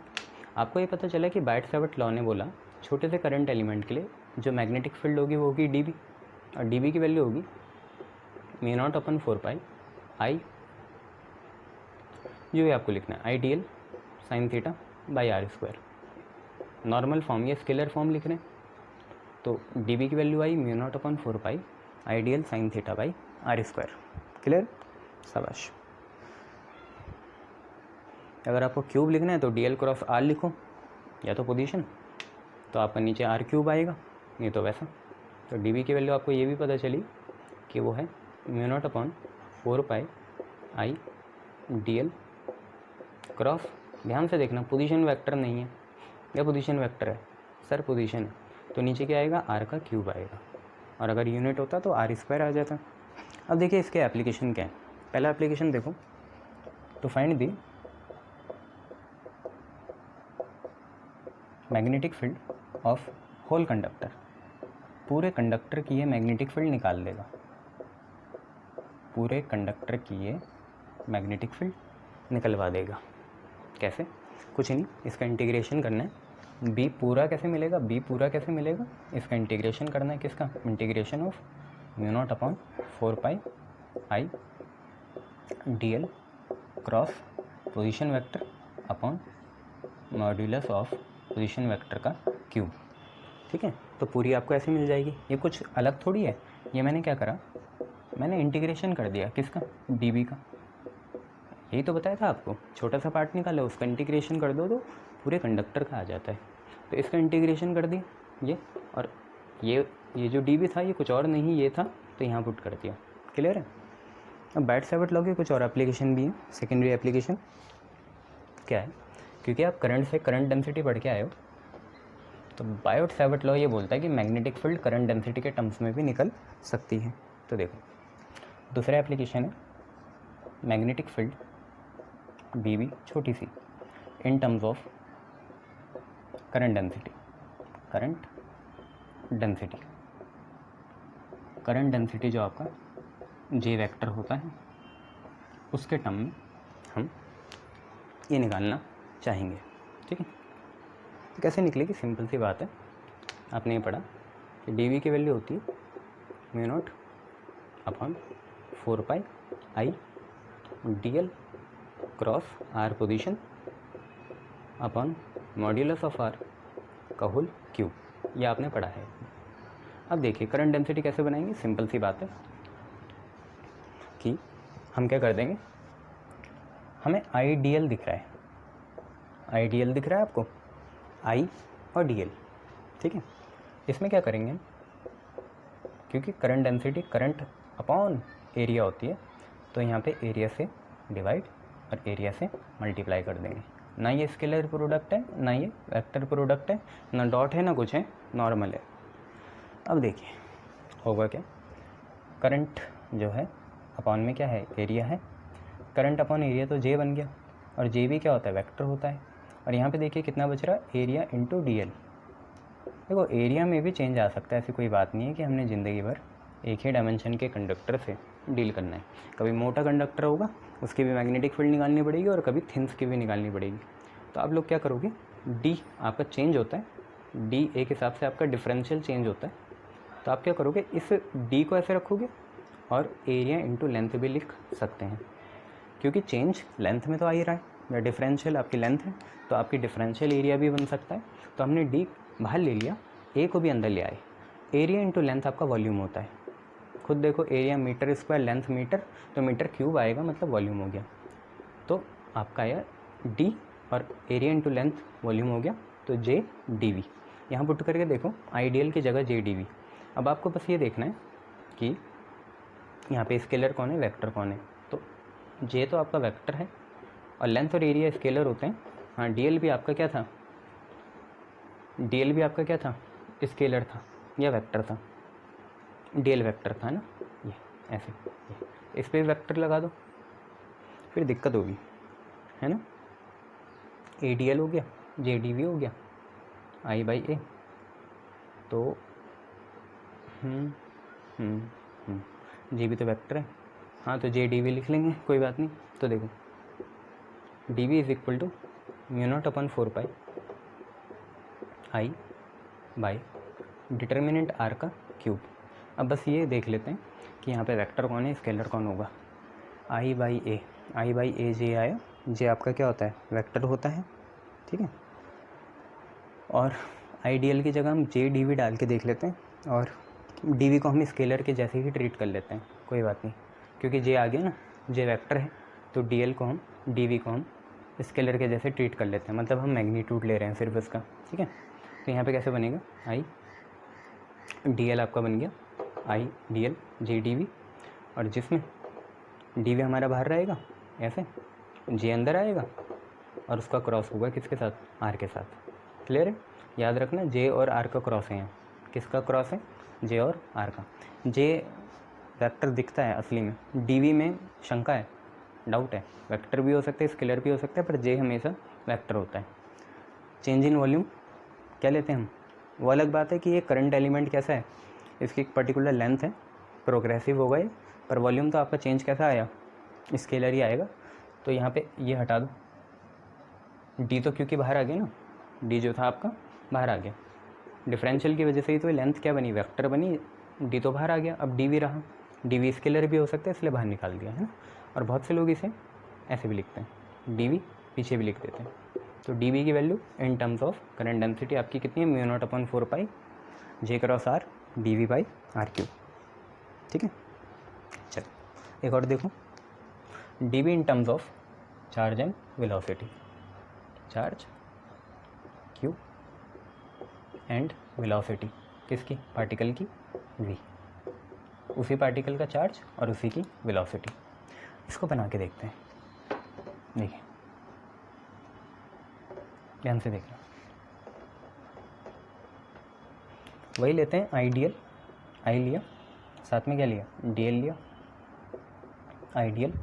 आपको ये पता चला कि बायट-सैवर्ट लॉ ने बोला छोटे से करंट एलिमेंट के लिए जो मैग्नेटिक फील्ड होगी वो होगी dB, और dB की वैल्यू होगी μ0/4 I, जो ये आपको लिखना है I d l sine theta by r²। Normal form या स्केलर फॉर्म लिख रहे हैं तो dB की value I μ0/4 I d l sine theta by r²। Clear, शाबाश। अगर आपको क्यूब लिखना है तो dl क्रॉस r लिखो, या तो पोजीशन, तो आपका नीचे r³ आएगा, नहीं तो वैसा। तो dB की वैल्यू आपको ये भी पता चली कि वो है μ0/4 I dl क्रॉस, ध्यान से देखना पोजीशन वेक्टर नहीं है, या पोजीशन वेक्टर है सर, पोजीशन है, तो नीचे क्या आएगा, r³ आएगा, और अगर यूनिट होता तो r² आ जाता। अब देखिए इसके एप्लीकेशन क्या है। पहला एप्लीकेशन देखो, तो find the magnetic field of whole conductor. पूरे कंडक्टर की ये मैग्नेटिक फील्ड निकाल देगा, पूरे कंडक्टर की ये मैग्नेटिक फील्ड निकलवा देगा। कैसे, कुछ नहीं, इसका इंटीग्रेशन करना है। बी पूरा कैसे मिलेगा, बी पूरा कैसे मिलेगा, इसका इंटीग्रेशन करना है। किसका integration of μ0/4 I dl cross position vector upon modulus of position vector का क्यूब। ठीक है, तो पूरी आपको ऐसे मिल जाएगी। ये कुछ अलग थोड़ी है, ये मैंने क्या करा, मैंने इंटीग्रेशन कर दिया। किसका, dB का। यही तो बताया था आपको, छोटा सा पार्ट निकाला उसका इंटीग्रेशन कर दो तो पूरे कंडक्टर का आ जाता है। तो इसका इंटीग्रेशन कर दिया ये, और ये जो dB था ये कुछ और नहीं ये था, तो यहाँ पुट कर दिया। क्लियर है। अब बायट-सैवर्ट लॉ के कुछ और एप्लीकेशन भी हैं। सेकेंडरी एप्लीकेशन क्या है, क्योंकि आप करंट से करंट डेंसिटी पढ़ के आए हो, तो बायट-सैवर्ट लॉ ये बोलता है कि मैग्नेटिक फील्ड करंट डेंसिटी के टर्म्स में भी निकल सकती है। तो देखो दूसरा एप्लीकेशन है मैग्नेटिक फील्ड dB छोटी सी in terms of current density. Current density जो आपका J वेक्टर होता है उसके टर्म में हम ये निकालना चाहेंगे। ठीक है, तो कैसे निकलेगी, सिंपल सी बात है, आपने ये पढ़ा कि dB की वैल्यू होती है μ0/4 I dl cross r position upon modulus of r का होल क्यूब। ये आपने पढ़ा है। अब देखिए करंट डेंसिटी कैसे बनाएंगे, सिंपल सी बात है कि हम क्या कर देंगे, हमें आइडियल दिख रहा है, आइडियल दिख रहा है आपको, I और dl। ठीक है, इसमें क्या करेंगे, क्योंकि current density current upon area होती है, तो यहाँ पे एरिया से डिवाइड और एरिया से मल्टीप्लाई कर देंगे। ना ये स्केलर प्रोडक्ट है, ना ये वेक्टर प्रोडक्ट है, ना डॉट है, ना कुछ है, नॉर्मल है। अब देखिए होगा क्या, करंट जो है अपॉन में क्या है, एरिया है, करंट अपॉन एरिया तो J बन गया, और J भी क्या होता है, वेक्टर होता है। और यहाँ पे देखिए कितना बच रहा है, एरिया इंटू dl। देखो एरिया में भी चेंज आ सकता है, ऐसी कोई बात नहीं है कि हमने ज़िंदगी भर एक ही डायमेंशन के कंडक्टर से डील करना है। कभी मोटा कंडक्टर होगा उसकी भी मैग्नेटिक फील्ड निकालनी पड़ेगी, और कभी थिन्स की भी निकालनी पड़ेगी। तो आप लोग क्या करोगे, D आपका चेंज होता है, D एक हिसाब से आपका डिफरेंशियल चेंज होता है, तो आप क्या करोगे, इस D को ऐसे रखोगे और एरिया इंटू लेंथ भी लिख सकते हैं, क्योंकि चेंज लेंथ में तो आ ही रहा है, या डिफरेंशियल आपकी लेंथ है तो आपकी डिफरेंशियल एरिया भी बन सकता है। तो हमने D बाहर ले लिया, A को भी अंदर ले आए। एरिया इंटू लेंथ आपका वॉल्यूम होता है, खुद देखो area metre square, length metre, तो मीटर क्यूब आएगा, मतलब वॉल्यूम हो गया। तो आपका आया D और एरिया इंटू लेंथ वॉल्यूम हो गया, तो J dV। यहाँ पुट करके देखो आइडियल की जगह जे डी वी। अब आपको बस ये देखना है कि यहाँ पे स्केलर कौन है, वेक्टर कौन है। तो जे तो आपका वेक्टर है और लेंथ और एरिया स्केलर होते हैं। हाँ, डी एल भी आपका क्या था, डी एल भी आपका क्या था, स्केलर था या वेक्टर था, डी एल वेक्टर था ना, ये ऐसे इस पर वेक्टर लगा दो, फिर दिक्कत होगी, है ना। ए डी एल हो गया, जे डी वी हो गया, आई बाई ए। तो जी भी तो वेक्टर है, हाँ तो जे डी वी लिख लेंगे, कोई बात नहीं। तो देखो D V is equal to mu naught upon 4 pi I by determinant R का क्यूब। अब बस ये देख लेते हैं कि यहाँ पे वेक्टर कौन है, स्केलर कौन होगा। आई बाई ए, आई बाई ए जे आया, जे आपका क्या होता है, वेक्टर होता है, ठीक है। और आइडियल की जगह हम जे डी वी डाल के देख लेते हैं, और डी वी को हम स्केलर के जैसे ही ट्रीट कर लेते हैं, कोई बात नहीं, क्योंकि जे आ गया ना, जे वेक्टर है, तो डी एल को हम, डी वी को हम स्केलर के जैसे ट्रीट कर लेते हैं, मतलब हम मैग्नीट्यूड ले रहे हैं सिर्फ इसका, ठीक है। तो यहाँ पे कैसे बनेगा, आई डी एल आपका बन गया I D L J D V, और जिसमें डी वी हमारा बाहर रहेगा ऐसे, जे अंदर आएगा और उसका क्रॉस होगा किसके साथ, आर के साथ। क्लियर है, याद रखना जे और आर का क्रॉस है यहाँ, किसका क्रॉस है, जे और आर का। जे वेक्टर दिखता है असली में, डी वी में शंका है, डाउट है, वेक्टर भी हो सकता है स्केलर भी हो सकता है, पर जे हमेशा वेक्टर होता है। चेंज इन वॉल्यूम क्या लेते हैं हम, वो अलग बात है कि ये करंट एलिमेंट कैसा है, इसकी एक पर्टिकुलर लेंथ है, प्रोग्रेसिव होगा ये, पर वॉल्यूम तो आपका चेंज कैसा आया, स्केलर ही आएगा। तो यहाँ पे ये हटा दो, डी तो क्योंकि बाहर आ गया ना, डी जो था आपका बाहर आ गया, डिफरेंशियल की वजह से ही तो लेंथ क्या बनी, वेक्टर बनी, डी तो बाहर आ गया, अब डी वी रहा, डी वी स्केलर भी हो सकता है इसलिए बाहर निकाल दिया, है ना। और बहुत से लोग इसे ऐसे भी लिखते हैं, डी वी पीछे भी लिख देते हैं। तो डी वी की value in terms of current density आपकी कितनी है, mu naught upon 4 pi J cross R D V by R cube, ठीक है। चलो एक और देखो, D V in terms of charge and velocity, charge Q and velocity किसकी, पार्टिकल की, वी, उसी पार्टिकल का चार्ज और उसी की वेलोसिटी। इसको बना के देखते हैं, देखिए ध्यान से देखना, वही लेते हैं आइडियल, आई लिया, साथ में क्या लिया, डी एल लिया, आइडियल,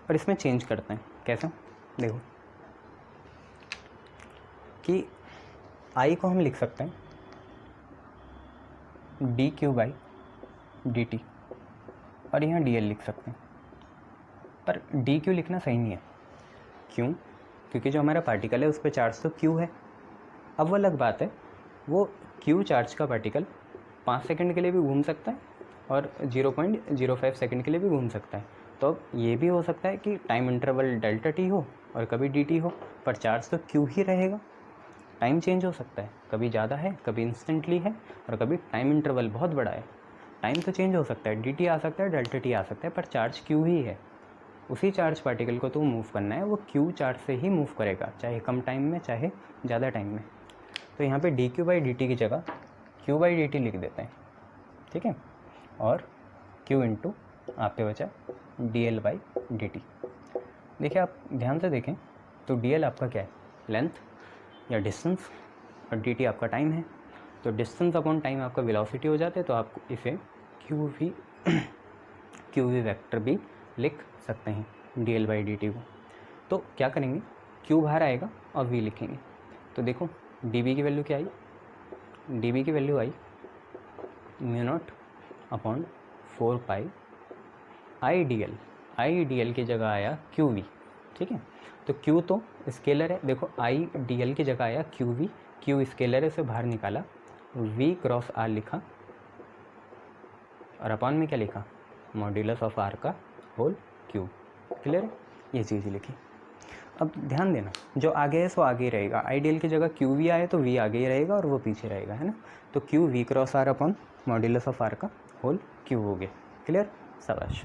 और इसमें चेंज करते हैं, कैसे, देखो कि आई को हम लिख सकते हैं D Q by D T, और यहाँ डी एल लिख सकते हैं, पर डी क्यू लिखना सही नहीं है, क्यों, क्योंकि जो हमारा पार्टिकल है उस पर चार्ज तो क्यू है। अब वो अलग बात है, वो क्यू चार्ज का पार्टिकल 5 सेकंड के लिए भी घूम सकता है और 0.05 सेकंड के लिए भी घूम सकता है। तो अब ये भी हो सकता है कि टाइम इंटरवल डेल्टा टी हो और कभी डी टी हो, पर चार्ज तो क्यू ही रहेगा। टाइम चेंज हो सकता है, कभी ज़्यादा है, कभी इंस्टेंटली है, और कभी टाइम इंटरवल बहुत बड़ा है। टाइम तो चेंज हो सकता है, डी टी आ सकता है, डेल्टा टी आ सकता है, पर चार्ज क्यू ही है। उसी चार्ज पार्टिकल को तो मूव करना है, वो क्यू चार्ज से ही मूव करेगा, चाहे कम टाइम में चाहे ज़्यादा टाइम में। तो यहाँ पे D Q by D T की जगह क्यू बाई डी टी लिख देते हैं, ठीक है, और क्यू इंटू आप पे बचा D L by D T. देखिए आप ध्यान से देखें तो डी एल आपका क्या है, लेंथ या डिस्टेंस, और डी टी आपका टाइम है। तो डिस्टेंस अपॉन टाइम आपका वेलोसिटी हो जाते हैं, तो आप इसे क्यू वी वेक्टर भी लिख सकते हैं D L by D T को। तो क्या करेंगे, क्यू बाहर आएगा और वी लिखेंगे। तो देखो डी बी की वैल्यू क्या आई, डी बी की value I mu naught upon 4 pi I D L की जगह आया क्यू वी, ठीक है। तो क्यू तो स्केलर है, देखो आई डी एल की जगह आया क्यू वी, क्यू स्केलर है, उसे बाहर निकाला, वी क्रॉस आर लिखा, और अपॉन में क्या लिखा, मॉड्यूलस ऑफ आर का होल क्यूब। क्लियर है, ये चीज़ लिखी। अब ध्यान देना, जो आगे है सो आगे ही रहेगा, आइडियल की जगह क्यू वी आए तो वी आगे ही रहेगा और वो पीछे रहेगा, है ना। तो Q V cross R upon modulus of R का होल क्यूब हो गया। क्लियर, शाबाश।